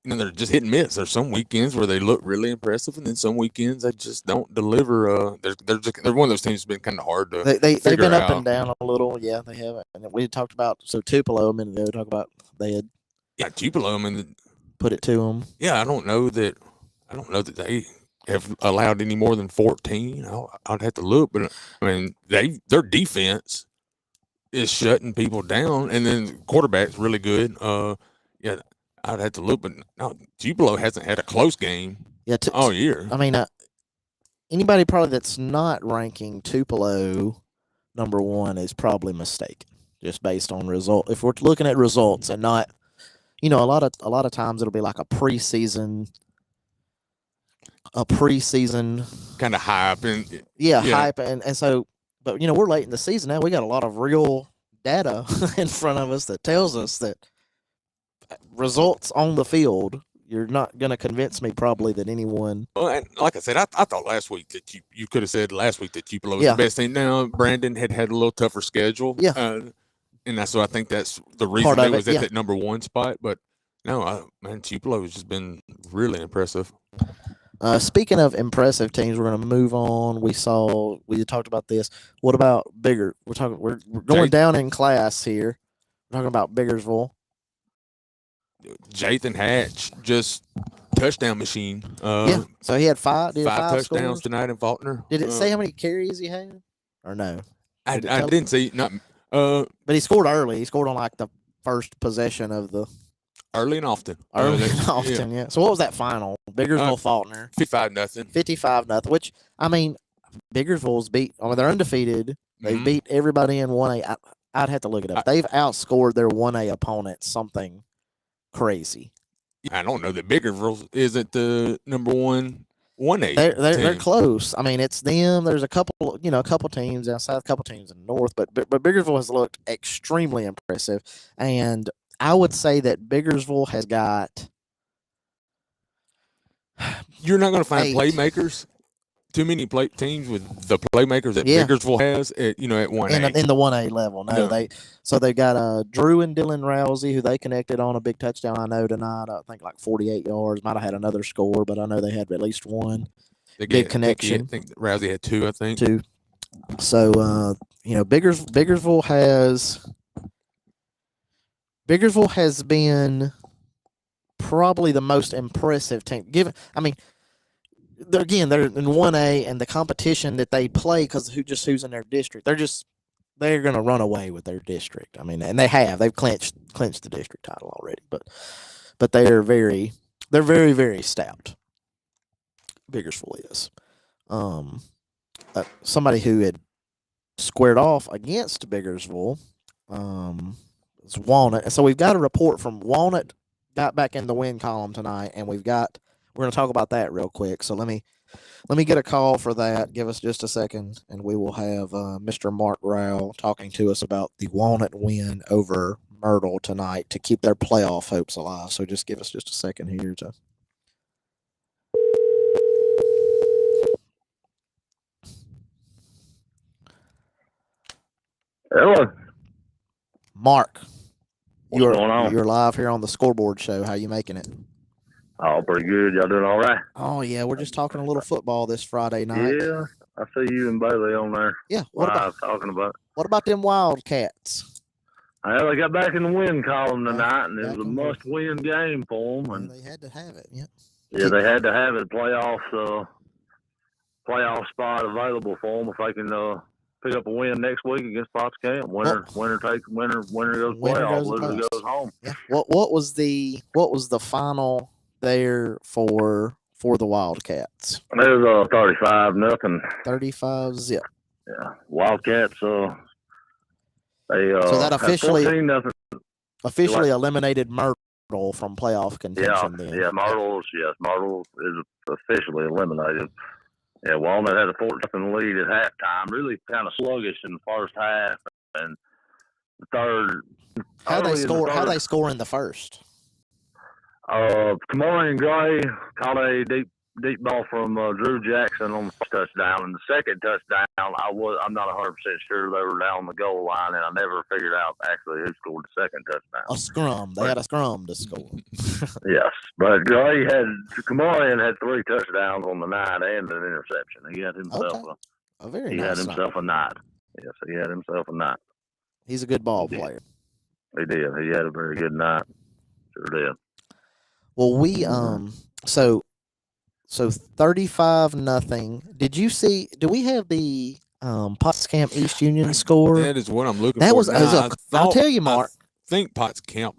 B: they're just hit and miss. There's some weekends where they look really impressive, and then some weekends they just don't deliver. They're one of those teams that's been kind of hard to.
A: They've been up and down a little. Yeah, they have. And we talked about Tupelo a minute ago. Talk about they had.
B: Yeah, Tupelo. I mean,
A: put it to them.
B: Yeah, I don't know that they have allowed any more than 14. I'd have to look, but I mean, their defense is shutting people down, and then the quarterback's really good. Yeah, I'd have to look, but no, Tupelo hasn't had a close game all year.
A: I mean, anybody probably that's not ranking Tupelo number 1 is probably mistaken, just based on result. If we're looking at results and not, a lot of times it'll be like a preseason
B: kind of hype and
A: hype and so, but we're late in the season now. We got a lot of real data in front of us that tells us that results on the field, you're not going to convince me probably that anyone.
B: Well, and like I said, I thought last week that you could have said last week that Tupelo was the best team. Now Brandon had a little tougher schedule.
A: Yeah.
B: And that's what I think that's the reason they was at that number 1 spot. But no, Tupelo has just been really impressive.
A: Speaking of impressive teams, we're going to move on. We talked about this. What about Bigger? We're going down in class here. We're talking about Biggersville.
B: Jathan Hatch, just touchdown machine.
A: So he had five
B: touchdowns
A: scores
B: tonight in Faulkner.
A: Did it say how many carries he had, or no?
B: I didn't see. Not.
A: But he scored early. He scored on like the first possession of the.
B: Early and often.
A: Yeah. So what was that final? Biggersville Faulkner.
B: 55-0.
A: 55-0. Which Biggersville's beat. I mean, they're undefeated. They beat everybody in 1A. I'd have to look it up. They've outscored their 1A opponent something crazy.
B: I don't know that Biggersville isn't the number 1A.
A: They're close. I mean, it's them. There's a couple teams down south, a couple teams in the north, but Biggersville has looked extremely impressive, and I would say that Biggersville has got.
B: You're not going to find playmakers too many teams with the playmakers that Biggersville has at 1A.
A: In the 1A level. No, they got Drew and Dylan Rousey, who they connected on a big touchdown, I know, tonight. I think like 48 yards. Might have had another score, but I know they had at least one big connection.
B: I think Rousey had two, I think.
A: Two. So, Biggersville has been probably the most impressive team. They're in 1A, and the competition that they play because who's in their district. They're going to run away with their district. I mean, and they've clinched the district title already. But they're very, very stout. Biggersville is. Somebody who had squared off against Biggersville is Walnut. And so we've got a report from Walnut. Got back in the win column tonight, and we're going to talk about that real quick. So let me get a call for that. Give us just a second, and we will have Mr. Mark Rao talking to us about the Walnut win over Myrtle tonight to keep their playoff hopes alive. So just give us just a second here to.
J: Hello,
A: Mark.
J: What's going on?
A: You're live here on the Scoreboard Show. How you making it?
J: Oh, pretty good. Y'all doing all right?
A: Oh, yeah. We're just talking a little football this Friday night.
J: Yeah, I see you and Bailey on there.
A: Yeah.
J: What talking about?
A: What about them Wildcats?
J: Well, they got back in the win column tonight, and it was a must-win game for them. And
A: they had to have it, yeah.
J: Yeah, they had to have it. Playoff spot available for them if they can pick up a win next week against Potts Camp. Winner goes playoff. Loser goes home.
A: Yeah. What was the final there for the Wildcats?
J: It was 35-0.
A: 35-0.
J: Yeah, Wildcats. So
A: that officially eliminated Myrtle from playoff contention.
J: Myrtle is officially eliminated. Yeah, Walnut had a 4-0 lead at halftime. Really kind of sluggish in the first half, and the third.
A: How they score in the first?
J: Kamari and Gray caught a deep ball from Drew Jackson on the first touchdown, and the second touchdown, I'm not 100% sure they were down the goal line, and I never figured out actually who scored the second touchdown.
A: A scrum. They had a scrum to score.
J: Yes, but Kamari had 3 touchdowns on the night and an interception. He had himself a night. Yes, he had himself a night.
A: He's a good ball player.
J: He did. He had a very good night. Sure did.
A: Well, we so 35-0. Did you see? Do we have the Potts Camp East Union score?
B: That is what I'm looking
A: for.
B: I'll
A: tell you, Mark.
B: I think Potts Camp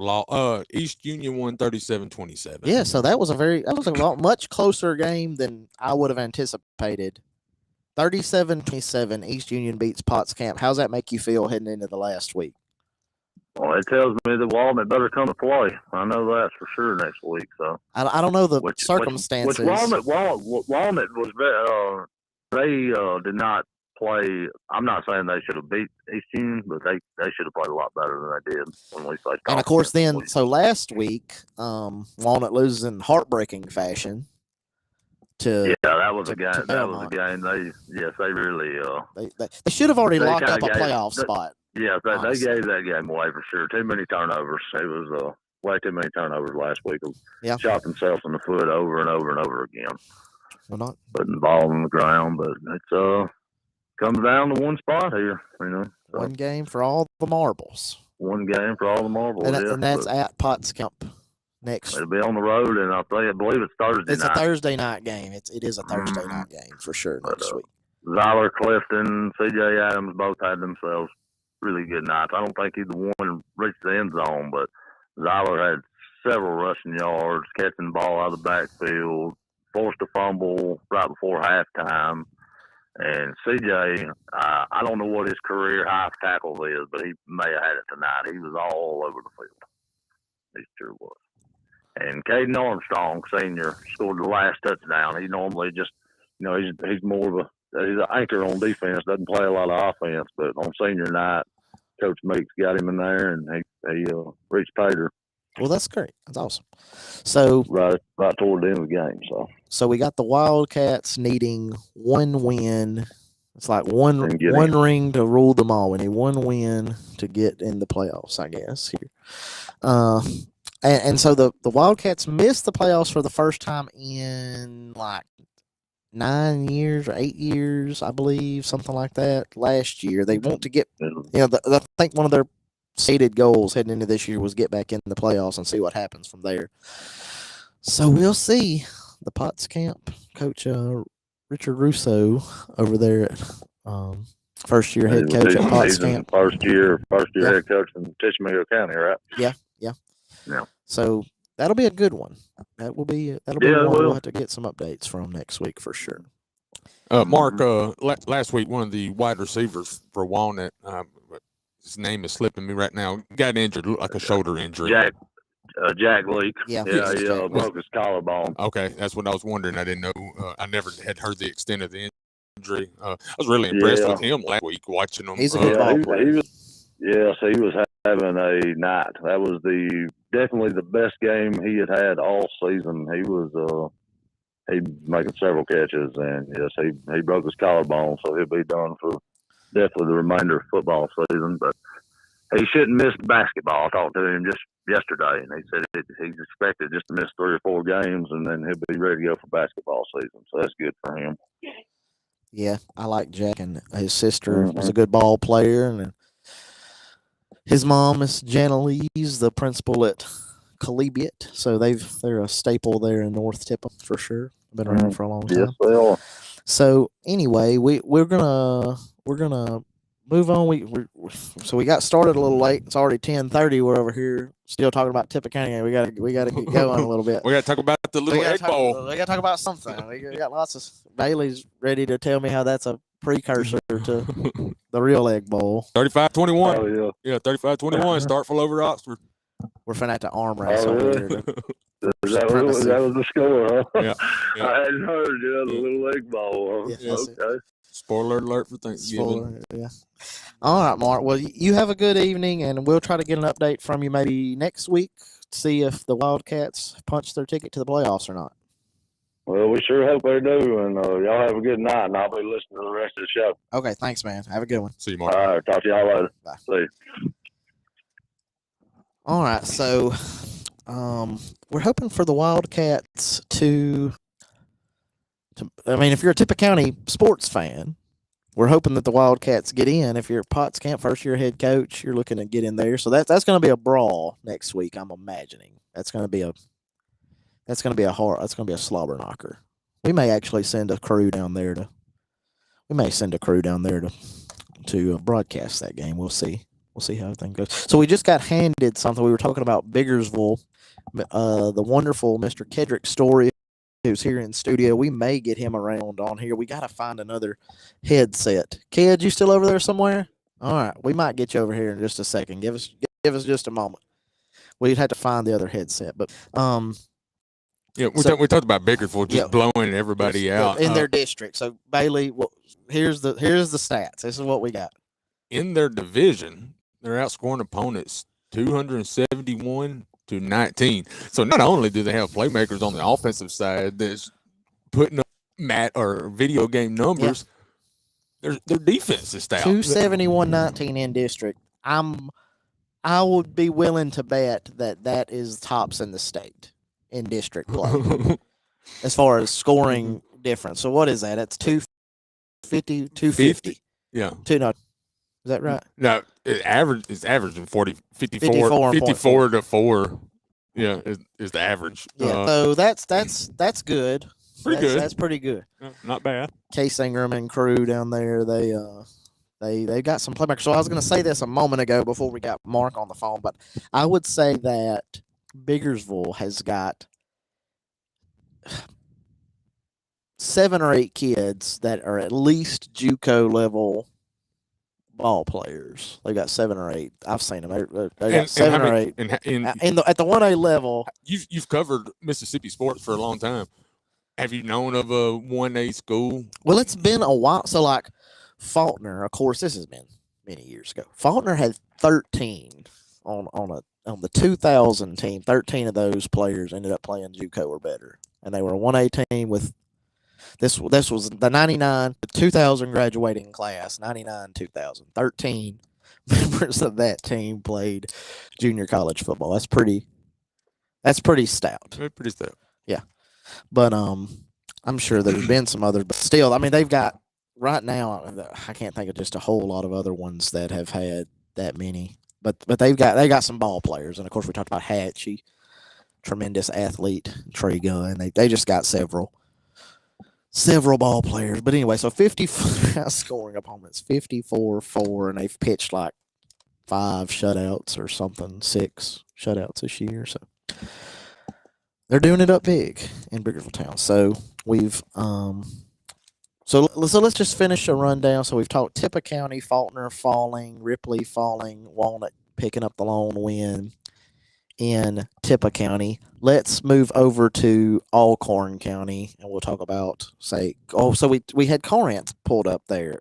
B: East Union won 37-27.
A: Yeah, so that was a much closer game than I would have anticipated. 37-27. East Union beats Potts Camp. How's that make you feel heading into the last week?
J: Well, it tells me that Walnut better come to play. I know that for sure next week. So
A: I don't know the circumstances.
J: Which Walnut was they did not play. I'm not saying they should have beat East Union, but they should have played a lot better than they did when we played.
A: And of course, so last week, Walnut loses in heartbreaking fashion. That
J: was a game. That was a game. They really
A: they should have already locked up a playoff spot.
J: Yeah, they gave that game away for sure. Too many turnovers. It was way too many turnovers last week. Shot themselves in the foot over and over and over again.
A: Well,
J: putting the ball on the ground, but it's comes down to one spot here.
A: One game for all the marbles.
J: One game for all the marbles.
A: And that's at Potts Camp next.
J: It'll be on the road, and I believe it's Thursday night.
A: It's a Thursday night game. It is a Thursday night game for sure next week.
J: Zyler, Clifton, C.J. Adams both had themselves really good nights. I don't think either one reached the end zone, but Zyler had several rushing yards, catching the ball out of the backfield, forced a fumble right before halftime. And C.J., I don't know what his career high tackle is, but he may have had it tonight. He was all over the field. He sure was. And Caden Armstrong, senior, scored the last touchdown. He normally just, he's more of he's an anchor on defense, doesn't play a lot of offense, but on senior night, Coach Meeks got him in there, and he reached pay dirt.
A: Well, that's great. That's awesome. So
J: right toward the end of the game. So
A: So we got the Wildcats needing one win. It's like one ring to rule them all. We need one win to get in the playoffs, I guess, here. And so the Wildcats missed the playoffs for the first time in like 9 years or 8 years, I believe, something like that. Last year, they want to get, I think one of their stated goals heading into this year was get back in the playoffs and see what happens from there. So we'll see. The Potts camp coach Richard Russo over there at first year head coach at Potts camp.
J: First year head coach in Tishomingo County, right?
A: Yeah. So that'll be a good one. That'll be one we'll have to get some updates from next week for sure.
B: Mark, last week one of the wide receivers for Walnut, his name is slipping me right now, got injured, looked like a shoulder injury.
J: Jack Leak.
A: Yeah,
J: broke his collarbone.
B: Okay, that's what I was wondering. I didn't know. I never had heard the extent of the injury. I was really impressed with him last week watching him.
A: He's a good ball player.
J: He was having a night. That was definitely the best game he had all season. He was he making several catches, and yes, he broke his collarbone, so he'll be done for definitely the remainder of football season. But he shouldn't miss basketball. I talked to him just yesterday, and he said he's expected just to miss 3 or 4 games, and then he'll be ready to go for basketball season. So that's good for him.
A: Yeah, I like Jack, and his sister was a good ball player, and his mom is Jana Lees, the principal at Collegiate. So they're a staple there in North Tippah for sure. Been around for a long time.
J: Yes, they are.
A: So anyway, we're gonna move on. We got started a little late. It's already 10:30. We're over here still talking about Tippah County. We gotta get going a little bit.
B: We gotta talk about the little egg bowl.
A: We gotta talk about something. We got lots of Bailey's ready to tell me how that's a precursor to the real egg bowl.
B: 35-21.
J: Oh yeah.
B: 35-21. Start for over Oxford.
A: We're finna have to arm race over here.
J: That was the score, huh?
B: Yeah.
J: I hadn't heard the little egg ball.
A: Yeah,
J: okay.
B: Spoiler alert for Thanksgiving.
A: Yeah. All right, Mark. Well, you have a good evening, and we'll try to get an update from you maybe next week to see if the Wildcats punched their ticket to the playoffs or not.
J: Well, we sure hope they do, and y'all have a good night, and I'll be listening to the rest of the show.
A: Okay, thanks, man. Have a good one.
B: See you, Mark.
J: All right, talk to y'all later.
A: Bye.
J: See you.
A: All right, so we're hoping for the Wildcats to I mean, if you're a Tippah County sports fan, we're hoping that the Wildcats get in. If you're Potts Camp first-year head coach, you're looking to get in there. So that's going to be a brawl next week, I'm imagining. That's going to be a slobber knocker. We may actually send a crew down there to broadcast that game. We'll see. We'll see how everything goes. So we just got handed something. We were talking about Biggersville. The wonderful Mr. Kedrick Story, who's here in studio. We may get him around on here. We got to find another headset. Ked, you still over there somewhere? All right. We might get you over here in just a second. Give us just a moment. We'd have to find the other headset. But
B: we talked about Bickerville just blowing everybody out
A: in their district. So Bailey, here's the stats. This is what we got.
B: In their division, they're outscoring opponents 271-19. So not only do they have playmakers on the offensive side that's putting up video game numbers, their defense is stout.
A: 271-19 in district. I would be willing to bet that is tops in the state in district play as far as scoring difference. So what is that? It's 250.
B: Yeah.
A: Is that right?
B: No, it's averaging 54 to 4. Yeah, is the average.
A: Yeah, so that's good.
B: Pretty good.
A: That's pretty good.
B: Not bad.
A: Case Ingram and crew down there, they got some playmakers. So I was going to say this a moment ago before we got Mark on the phone, but I would say that Biggersville has got 7 or 8 kids that are at least JUCO level ball players. They got 7 or 8. I've seen them. They got 7 or 8 at the 1A level.
B: You've covered Mississippi sports for a long time. Have you known of a 1A school?
A: Well, it's been a while. So like Faulkner, of course, this has been many years ago. Faulkner had 13 on the 2000 team. 13 of those players ended up playing JUCO or better. and they were a 1A team with this was the 99 2000 graduating class, 99 2000. 13 members of that team played junior college football. That's pretty stout.
B: Pretty stout.
A: Yeah. But I'm sure there's been some others, but still, I mean, they've got right now, I can't think of just a whole lot of other ones that have had that many. But they got some ball players, and of course we talked about Hatchie, tremendous athlete, Trey Gunn. They just got several ball players. But anyway, so 54 scoring opponents, 54-4, and they've pitched like 5 shutouts or something, 6 shutouts this year. So they're doing it up big in Biggersville Town. So we've So let's just finish a rundown. So we've talked Tippah County, Faulkner falling, Ripley falling, Walnut picking up the lone win in Tippah County. Let's move over to Alcorn County, and we'll talk about so we had Corinth pulled up there.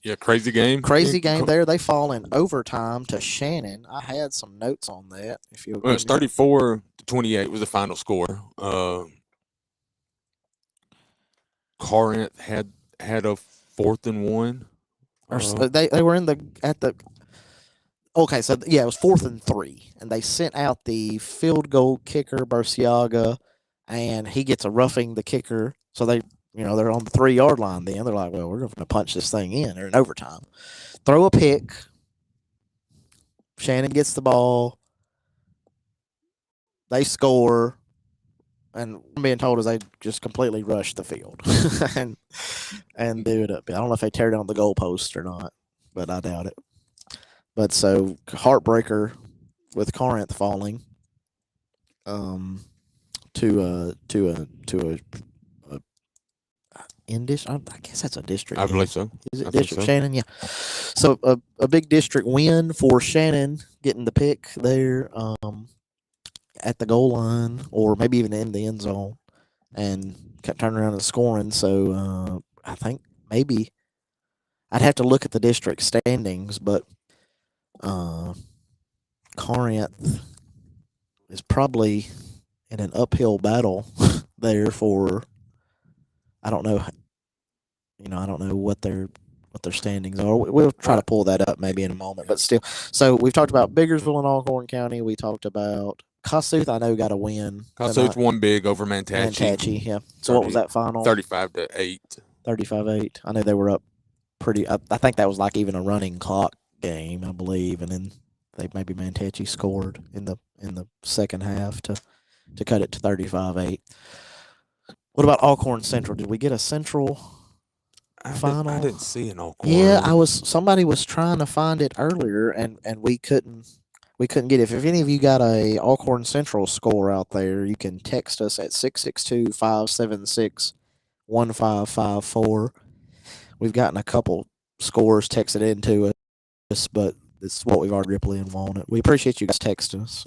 B: Yeah, crazy game.
A: Crazy game there. They fall in overtime to Shannon. I had some notes on that. If you
B: it's 34-28 was the final score. Corinth had a 4th and 1.
A: They were okay, so yeah, it was 4th and 3, and they sent out the field goal kicker Burciaga, and he gets a roughing the kicker. So they're on the 3-yard line. Then they're like, well, we're going to punch this thing in. They're in overtime. Throw a pick. Shannon gets the ball. They score. And I'm being told is they just completely rush the field and do it up. I don't know if they tear down the goalpost or not, but I doubt it. But so heartbreaker with Corinth falling to a I guess that's a district.
B: I believe so.
A: Is it district, Shannon? Yeah. So a big district win for Shannon, getting the pick there. At the goal line, or maybe even in the end zone, and kept turning around and scoring. So I think maybe I'd have to look at the district standings, but Corinth is probably in an uphill battle there for I don't know what their standings are. We'll try to pull that up maybe in a moment, but still. So we've talked about Biggersville and Alcorn County. We talked about Kossuth, I know, got a win.
B: Kossuth won big over Manatee.
A: Manatee, yeah. So what was that final?
B: 35-8.
A: 35-8. I know they were up pretty. I think that was like even a running clock game, I believe, and then maybe Manatee scored in the second half to cut it to 35-8. What about Alcorn Central? Did we get a Central final?
B: I didn't see an Alcorn.
A: Yeah, somebody was trying to find it earlier, and we couldn't. We couldn't get it. If any of you got a Alcorn Central score out there, you can text us at 662-576-1554. We've gotten a couple scores texted into us, but it's what we've already Ripley and Walnut. We appreciate you guys texting us.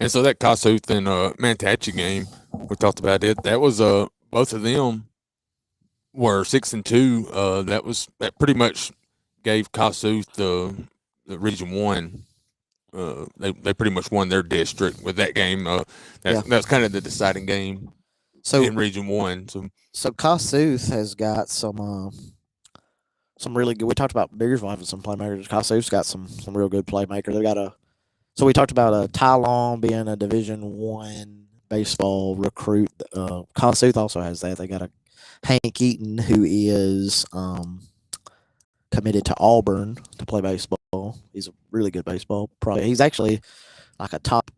B: And so that Kossuth and Manatee game, we talked about it. That was both of them were 6-2. That pretty much gave Kossuth the Region 1. They pretty much won their district with that game. That's kind of the deciding game in Region 1.
A: So Kossuth has got some really good. We talked about Biggersville having some playmakers. Kossuth's got some real good playmakers. They got so we talked about Ty Long being a Division 1 baseball recruit. Kossuth also has that. They got a Hank Eaton who is committed to Auburn to play baseball. He's a really good baseball player. He's actually like a top.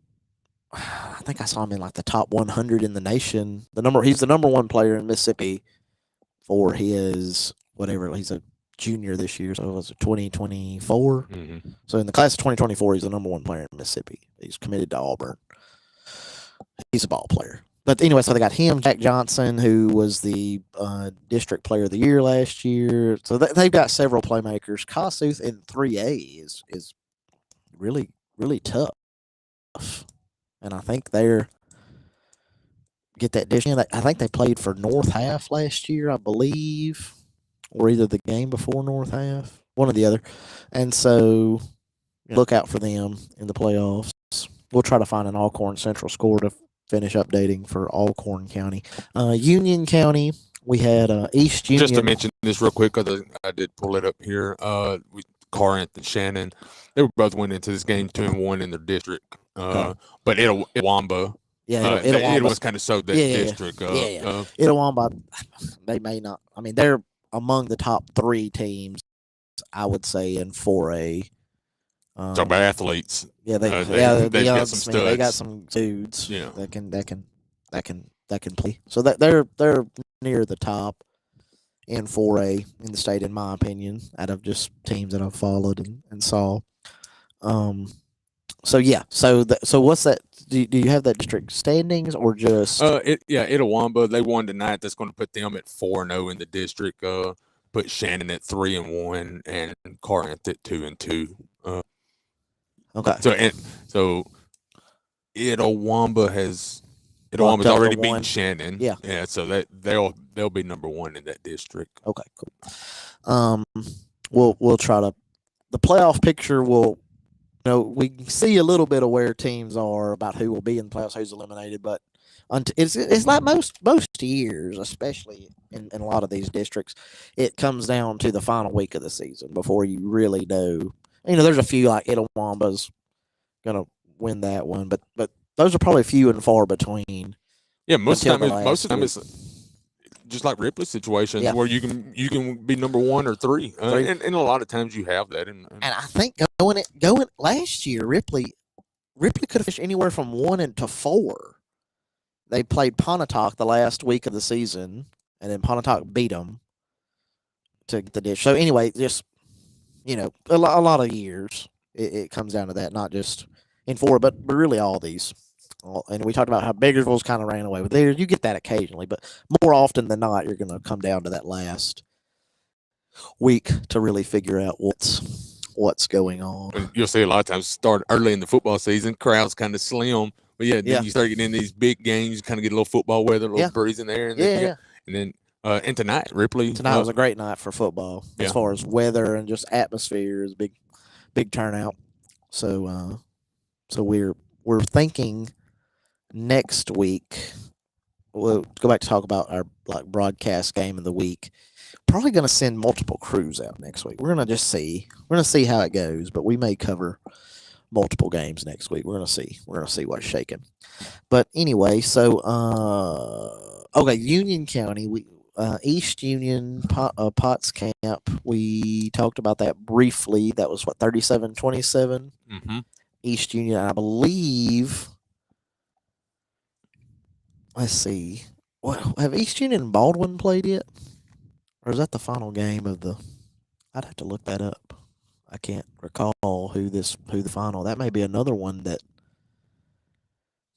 A: I think I saw him in like the top 100 in the nation. He's the number 1 player in Mississippi for his whatever. He's a junior this year, so it was 2024.
B: Mm-hmm.
A: So in the class of 2024, he's the number 1 player in Mississippi. He's committed to Auburn. He's a ball player. But anyway, so they got him, Jack Johnson, who was the district player of the year last year. So they've got several playmakers. Kossuth in 3A is really, really tough. And I think I think they played for North Half last year, I believe, or either the game before North Half, one or the other. And so look out for them in the playoffs. We'll try to find an Alcorn Central score to finish updating for Alcorn County. Union County, we had East Union.
B: Just to mention this real quick, because I did pull it up here. Corinth and Shannon, they were both went into this game 2-1 in their district. But Itawamba, it was kind of so that district.
A: Itawamba, they may not. I mean, they're among the top 3 teams, I would say, in 4A.
B: Talk about athletes.
A: Yeah, they got some studs. They got some dudes that can play. So that they're near the top in 4A in the state, in my opinion, out of just teams that I've followed and saw. So what's that? Do you have that district standings or just?
B: Itawamba, they won tonight. That's going to put them at 4-0 in the district. Put Shannon at 3-1 and Corinth at 2-2.
A: Okay.
B: So Itawamba's already beaten Shannon.
A: Yeah.
B: Yeah. So that they'll be number 1 in that district.
A: Okay. Cool. We'll try to the playoff picture. We can see a little bit of where teams are about who will be in the playoffs, who's eliminated, but it's like most years, especially in a lot of these districts, it comes down to the final week of the season before you really know. There's a few like Itawamba's gonna win that one, but those are probably few and far between.
B: Yeah, most of the time it's just like Ripley's situations where you can be number 1 or 3, and a lot of times you have that. And
A: I think going last year, Ripley could have finished anywhere from 1 to 4. They played Pontotoc the last week of the season, and then Pontotoc beat them to get the dish. So anyway, just a lot of years it comes down to that, not just in 4, but really all these. And we talked about how Biggersville's kind of ran away with theirs. You get that occasionally, but more often than not, you're going to come down to that last week to really figure out what's going on.
B: You'll see a lot of times start early in the football season, crowds kind of slim, but then you start getting in these big games, you kind of get a little football weather, a little breeze in there, and then and tonight, Ripley.
A: Tonight was a great night for football as far as weather and just atmosphere. Is big turnout. So we're thinking next week we'll go back to talk about our broadcast game of the week. Probably going to send multiple crews out next week. We're going to just see. We're going to see how it goes, but we may cover multiple games next week. We're going to see. We're going to see what's shaking. But anyway, so Union County, East Union Potts Camp. We talked about that briefly. That was 37-27.
B: Mm-hmm.
A: East Union, I believe. Let's see. Well, have East Union and Baldwin played yet? Or is that the final game of the? I'd have to look that up. I can't recall who the final. That may be another one that.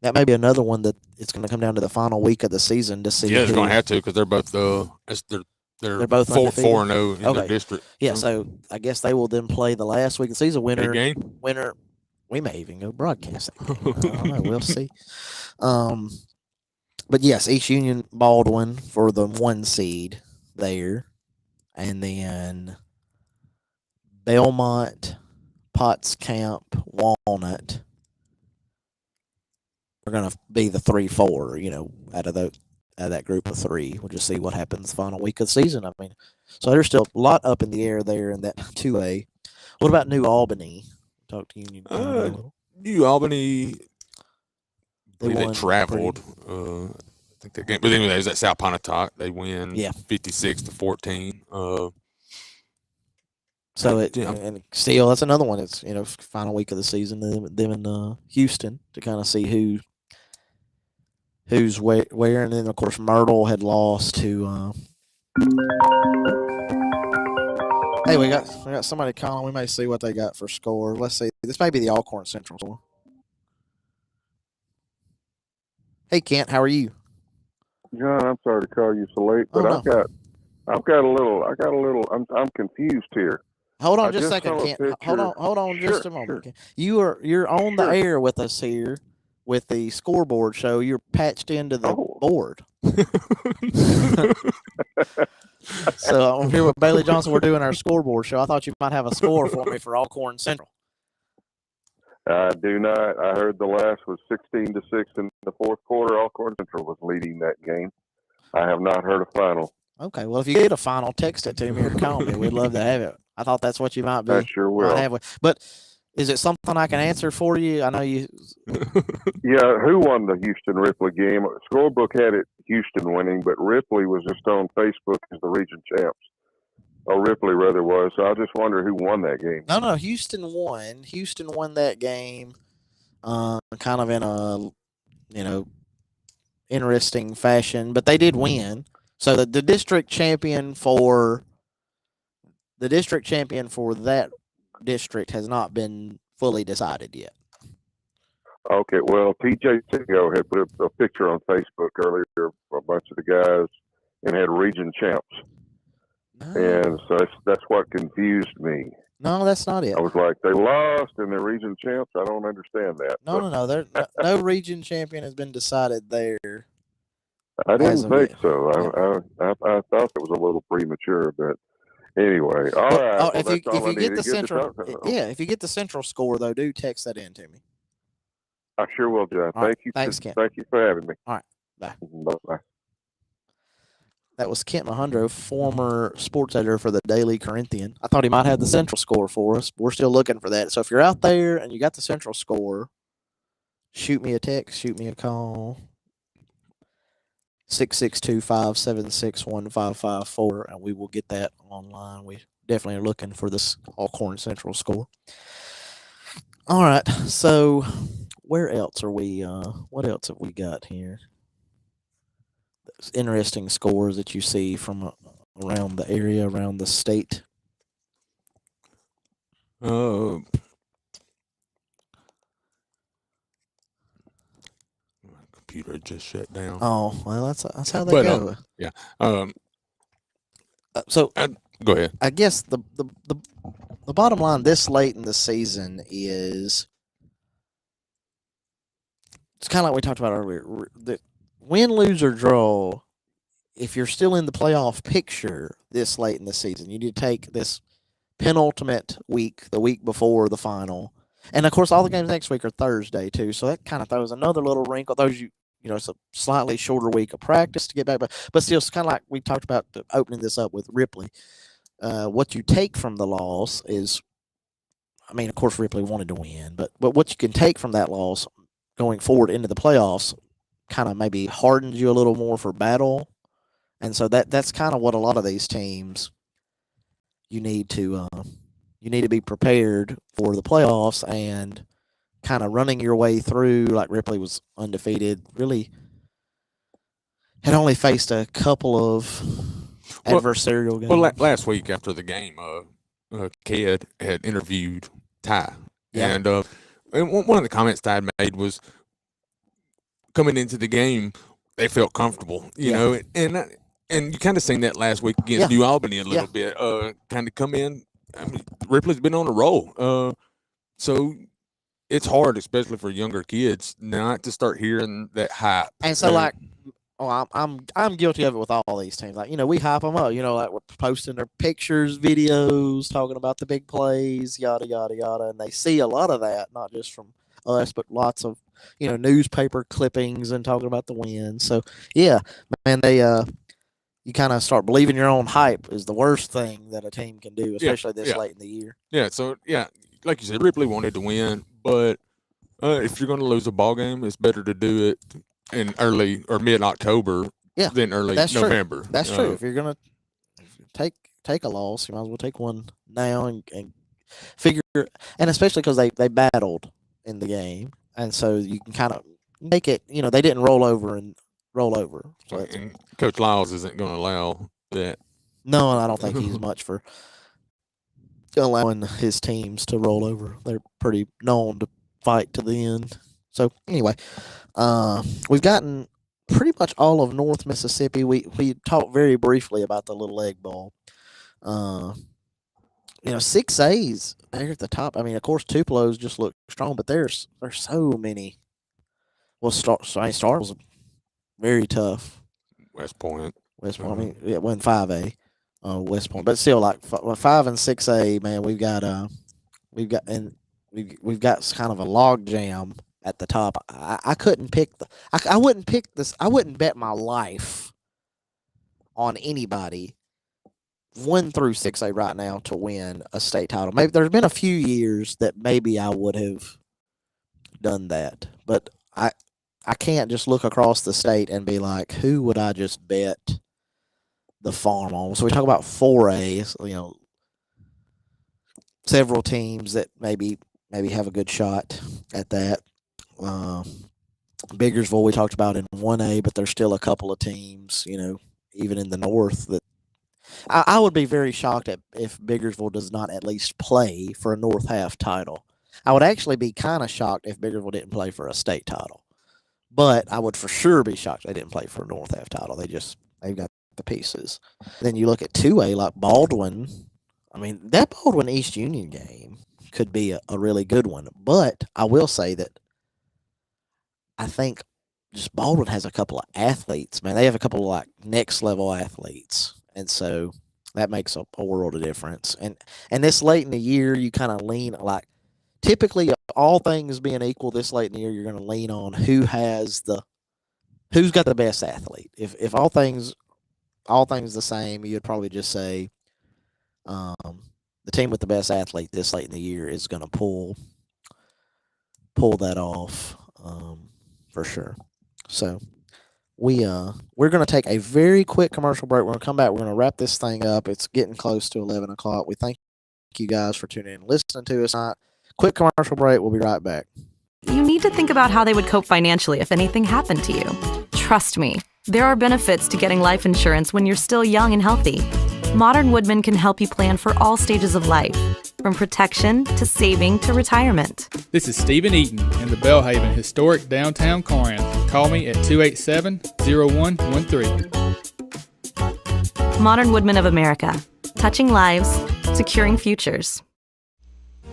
A: That may be another one that it's going to come down to the final week of the season to see.
B: Yeah, it's going to have to because they're both they're both 4-0 in their district.
A: Yeah, so I guess they will then play the last week of the season. Winner. We may even go broadcast that game. I don't know. We'll see. But yes, East Union Baldwin for the 1 seed there, and then Belmont, Potts Camp, Walnut. We're gonna be the 3-4, out of that group of 3. We'll just see what happens the final week of the season. I mean, so there's still a lot up in the air there in that 2A. What about New Albany? Talk to Union.
B: New Albany. They traveled. I think that game, but anyway, there's that South Pontotoc. They win 56-14.
A: So and still that's another one. It's final week of the season. Them in Houston to kind of see who's where, and then of course Myrtle had lost to. Hey, we got somebody calling. We may see what they got for score. Let's see. This may be the Alcorn Central score. Hey Kent, how are you?
K: John, I'm sorry to call you so late, but I've got a little. I'm confused here.
A: Hold on just a second, Kent. Hold on just a moment. Sure. You're on the air with us here with the scoreboard show. You're patched into the board. So I'm here with Bailey Johnson. We're doing our scoreboard show. I thought you might have a score for me for Alcorn Central.
K: I do not. I heard the last was 16-6 in the fourth quarter. Alcorn Central was leading that game. I have not heard a final.
A: Okay, well, if you get a final, text it to me or call me. We'd love to have it. I thought that's what you might be.
K: I sure will.
A: But is it something I can answer for you? I know you.
K: Yeah, who won the Houston-Ripley game? Scorebook had it Houston winning, but Ripley was just on Facebook as the region champs. Or Ripley, rather, was. So I just wonder who won that game.
A: No, Houston won. Houston won that game kind of in a, interesting fashion, but they did win. So the district champion for that district has not been fully decided yet.
K: Okay, well, TJ Tigo had put a picture on Facebook earlier of a bunch of the guys and had region champs. No. And so that's what confused me.
A: No, that's not it.
K: I was like, they lost and they're region champs? I don't understand that.
A: No. No region champion has been decided there.
K: I didn't think so. I thought it was a little premature, but anyway. All right.
A: Oh, if you get the central, if you get the central score though, do text that in to me.
K: I sure will, John. Thank you.
A: Thanks, Kent.
K: Thank you for having me.
A: All right. Bye.
K: Bye.
A: That was Kent Mahundro, former sports editor for the Daily Corinthian. I thought he might have the central score for us. We're still looking for that. So if you're out there and you got the central score, shoot me a text, shoot me a call. 662-576-1554, and we will get that online. We definitely are looking for this Alcorn Central score. All right, so where else are we? What else have we got here? Those interesting scores that you see from around the area, around the state.
B: Computer just shut down.
A: Oh, well, that's how they go.
B: Yeah.
A: So
B: go ahead.
A: I guess the bottom line this late in the season is it's kind of like we talked about earlier. The win, lose, or draw. If you're still in the playoff picture this late in the season, you need to take this penultimate week, the week before the final. And of course, all the games next week are Thursday too, so that kind of throws another little wrinkle. It's a slightly shorter week of practice to get back, but still, it's kind of like we talked about opening this up with Ripley. What you take from the loss is, of course, Ripley wanted to win, but what you can take from that loss going forward into the playoffs kind of maybe hardens you a little more for battle, and so that's kind of what a lot of these teams you need to be prepared for the playoffs and kind of running your way through. Like Ripley was undefeated, really had only faced a couple of adversarial games.
B: Well, last week after the game, Ked had interviewed Ty, and one of the comments Ty had made was coming into the game, they felt comfortable, you know, and you kind of seen that last week against New Albany a little bit. Kind of come in. Ripley's been on a roll, so it's hard, especially for younger kids, not to start hearing that hype.
A: And so, I'm guilty of it with all these teams. Like, we hype them up. Like we're posting their pictures, videos, talking about the big plays, yada yada yada, and they see a lot of that, not just from us, but lots of newspaper clippings and talking about the wins. So yeah, man, you kind of start believing your own hype is the worst thing that a team can do, especially this late in the year.
B: Yeah, so, like you said, Ripley wanted to win, but if you're going to lose a ball game, it's better to do it in early or mid-October than early November.
A: True. That's true. If you're going to take a loss, you might as well take one now and figure – and especially because they battled in the game, and so you can kind of make it – they didn't roll over. So
B: and Coach Lyles isn't going to allow that.
A: No, I don't think he's much for allowing his teams to roll over. They're pretty known to fight to the end. So anyway, we've gotten pretty much all of North Mississippi. We talked very briefly about the Little Egg Bowl. 6A's there at the top. Of course, Tupelo's just look strong, but there's so many. Well, Star was very tough.
B: West Point.
A: It wasn't 5A. West Point, but still, like 5 and 6A, man, we've got we've got kind of a log jam at the top. I couldn't pick I wouldn't pick this. I wouldn't bet my life on anybody 1 through 6A right now to win a state title. Maybe there's been a few years that maybe I would have done that, but I can't just look across the state and be like, who would I just bet the farm on? So we talk about 4A, several teams that maybe have a good shot at that. Biggersville we talked about in 1A, but there's still a couple of teams, even in the north that I would be very shocked if Biggersville does not at least play for a North Half title. I would actually be kind of shocked if Biggersville didn't play for a state title. But I would for sure be shocked they didn't play for a North Half title. They've got the pieces. Then you look at 2A like Baldwin. I mean, that Baldwin East Union game could be a really good one. But I will say that I think just Baldwin has a couple of athletes, man. They have a couple of like next level athletes. And so that makes a world of difference. And this late in the year, you kind of lean like typically all things being equal this late in the year, you're going to lean on who's got the best athlete. If all things the same, you'd probably just say the team with the best athlete this late in the year is going to pull that off for sure. So we're going to take a very quick commercial break. We're going to come back. We're going to wrap this thing up. It's getting close to 11 o'clock. We thank you guys for tuning in and listening to us tonight. Quick commercial break. We'll be right back.
L: You need to think about how they would cope financially if anything happened to you. Trust me, there are benefits to getting life insurance when you're still young and healthy. Modern Woodman can help you plan for all stages of life, from protection to saving to retirement.
M: This is Stephen Eaton in the Bellhaven historic downtown Corinth. Call me at 287-0113.
L: Modern Woodman of America. Touching lives, securing futures.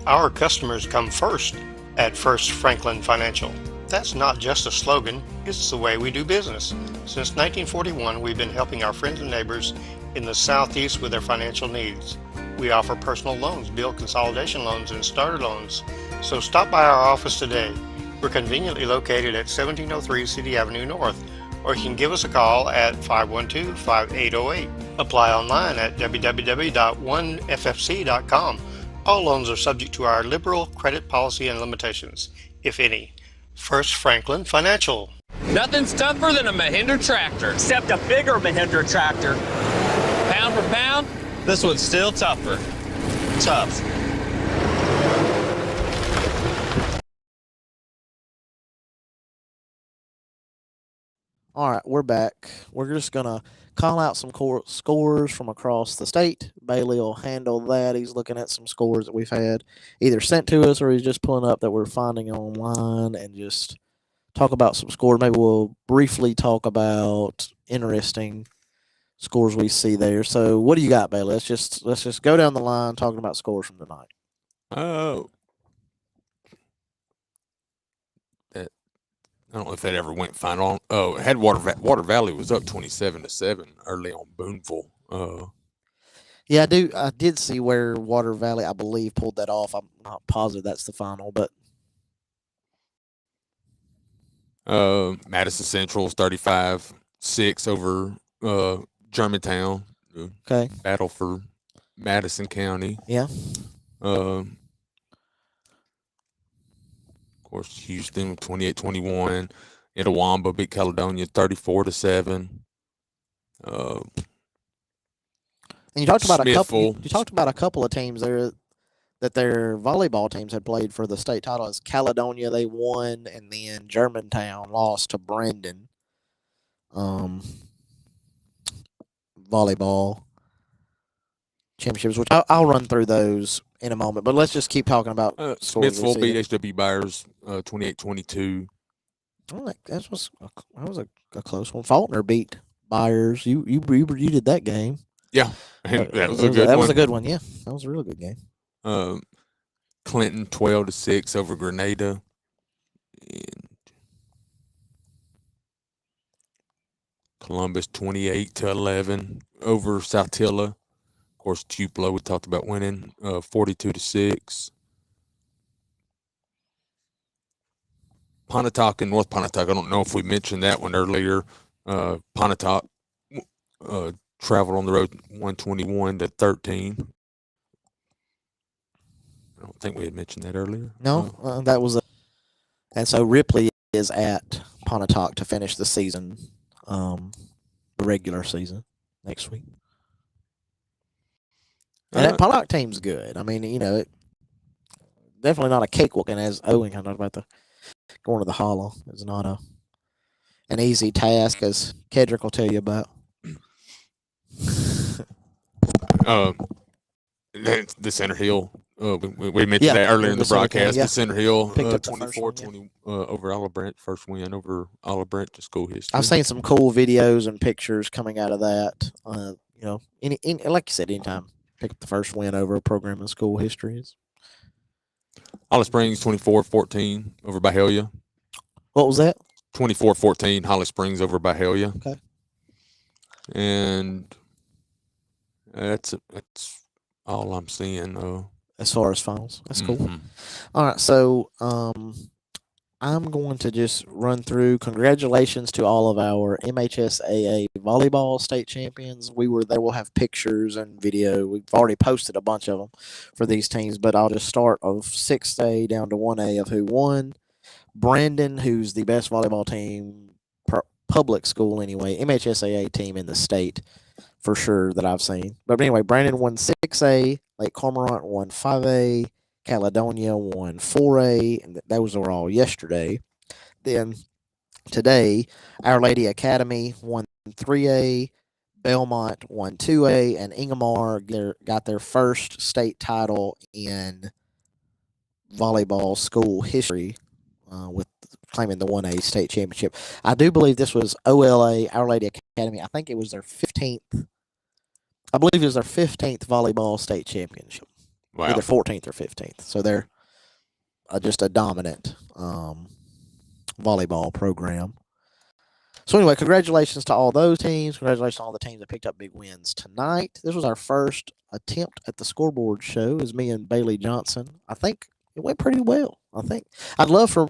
N: Our customers come first at First Franklin Financial. That's not just a slogan, it's the way we do business. Since 1941, we've been helping our friends and neighbors in the Southeast with their financial needs. We offer personal loans, bill consolidation loans, and starter loans. So stop by our office today. We're conveniently located at 1703 City Avenue North, or you can give us a call at 512-5808. Apply online at www.oneffc.com. All loans are subject to our liberal credit policy and limitations, if any. First Franklin Financial.
O: Nothing's tougher than a Mahindra tractor, except a bigger Mahindra tractor. Pound for pound, this one's still tougher. Tough.
A: All right, we're back. We're just going to call out some scores from across the state. Bailey will handle that. He's looking at some scores that we've had either sent to us or he's just pulling up that we're finding online and just talk about some scores. Maybe we'll briefly talk about interesting scores we see there. So what do you got, Bailey? Let's just go down the line talking about scores from tonight.
B: Oh. I don't know if that ever went final. Oh, it had Water Valley was up 27-7 early on Booneville.
A: Yeah, I did see where Water Valley, I believe, pulled that off. I'm not positive that's the final, but
B: Madison Central's 35-6 over Germantown.
A: Okay.
B: Battle for Madison County.
A: Yeah.
B: Of course, Houston 28-21. Itawamba beat Caledonia 34-7.
A: And you talked about a couple. You talked about a couple of teams there that their volleyball teams had played for the state title. As Caledonia, they won, and then Germantown lost to Brandon. Volleyball championships, which I'll run through those in a moment. But let's just keep talking about
B: Smithville beat HW Byers 28-22.
A: That was a close one. Faulkner beat Byers. You did that game.
B: Yeah, that was a good one.
A: That was a good one. Yeah, that was a really good game.
B: Clinton 12-6 over Grenada. And Columbus 28-11 over Saltillo. Of course, Tupelo we talked about winning 42-6. Pontotoc and North Pontotoc. I don't know if we mentioned that one earlier. Pontotoc traveled on the road 121 to 13. I don't think we had mentioned that earlier.
A: No, that was and so Ripley is at Pontotoc to finish the season, the regular season next week. And that Pontotoc team's good. I mean, definitely not a cakewalk, and as Owen kind of about going to the Hollow is not an easy task, as Kedrick will tell you about.
B: The Center Hill. We mentioned that earlier in the broadcast. The Center Hill 24-20 over Olive Branch, first win over Olive Branch in school history.
A: I've seen some cool videos and pictures coming out of that. Like you said, anytime pick up the first win over a program in school history is.
B: Holly Springs 24-14 over Byhalia.
A: What was that?
B: 24-14 Holly Springs over Byhalia.
A: Okay.
B: And that's all I'm seeing.
A: As far as finals, that's cool. All right, so I'm going to just run through. Congratulations to all of our MHSAA volleyball state champions. We were there. We'll have pictures and video. We've already posted a bunch of them for these teams, but I'll just start of 6A down to 1A of who won. Brandon, who's the best volleyball team, public school anyway, MHSAA team in the state for sure that I've seen. But anyway, Brandon won 6A, Lake Cormorant won 5A, Caledonia won 4A, and those were all yesterday. Then today, Our Lady Academy won 3A, Belmont won 2A, and Ingomar got their first state title in volleyball school history with claiming the 1A state championship. I do believe this was OLA, Our Lady Academy. I think it was their 15th. I believe it was their 15th volleyball state championship.
B: Wow.
A: Either 14th or 15th. So they're just a dominant volleyball program. So anyway, congratulations to all those teams. Congratulations to all the teams that picked up big wins tonight. This was our first attempt at the scoreboard show. Is me and Bailey Johnson. I think it went pretty well. I think I'd love for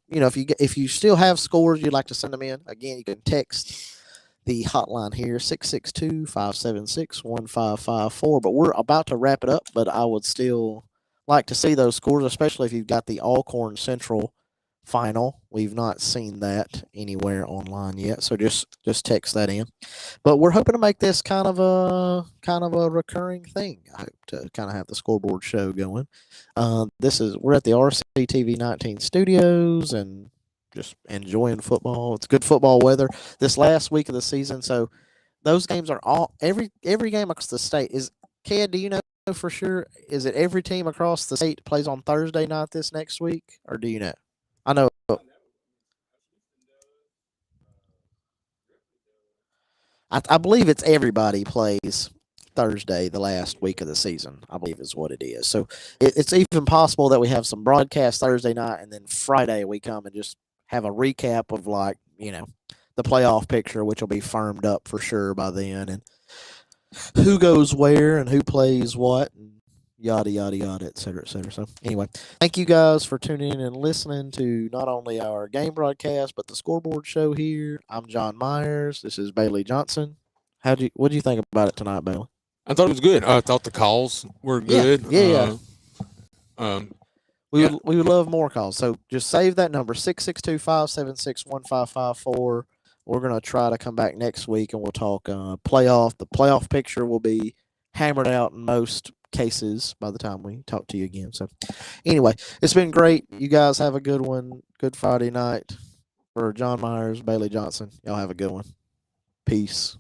A: if you still have scores you'd like to send them in. Again, you can text the hotline here 662-576-1554. But we're about to wrap it up. But I would still like to see those scores, especially if you've got the Alcorn Central final. We've not seen that anywhere online yet, so just text that in. But we're hoping to make this kind of a recurring thing. I hope to kind of have the scoreboard show going. We're at the RCTV 19 studios and just enjoying football. It's good football weather this last week of the season, so those games are all every game across the state is. Ked, do you know for sure? Is it every team across the state plays on Thursday night this next week, or do you know? I know. I believe it's everybody plays Thursday, the last week of the season, I believe is what it is. So it's even possible that we have some broadcast Thursday night, and then Friday we come and just have a recap of the playoff picture, which will be firmed up for sure by then, and who goes where and who plays what, and yada, yada, yada, et cetera, et cetera. So anyway, thank you guys for tuning in and listening to not only our game broadcast, but the scoreboard show here. I'm John Myers. This is Bailey Johnson. What do you think about it tonight, Bailey?
B: I thought it was good. I thought the calls were good.
A: Yeah. We would love more calls. So just save that number, 662-576-1554. We're going to try to come back next week and we'll talk playoff. The playoff picture will be hammered out in most cases by the time we talk to you again. So anyway, it's been great. You guys have a good one. Good Friday night. For John Myers, Bailey Johnson, y'all have a good one. Peace.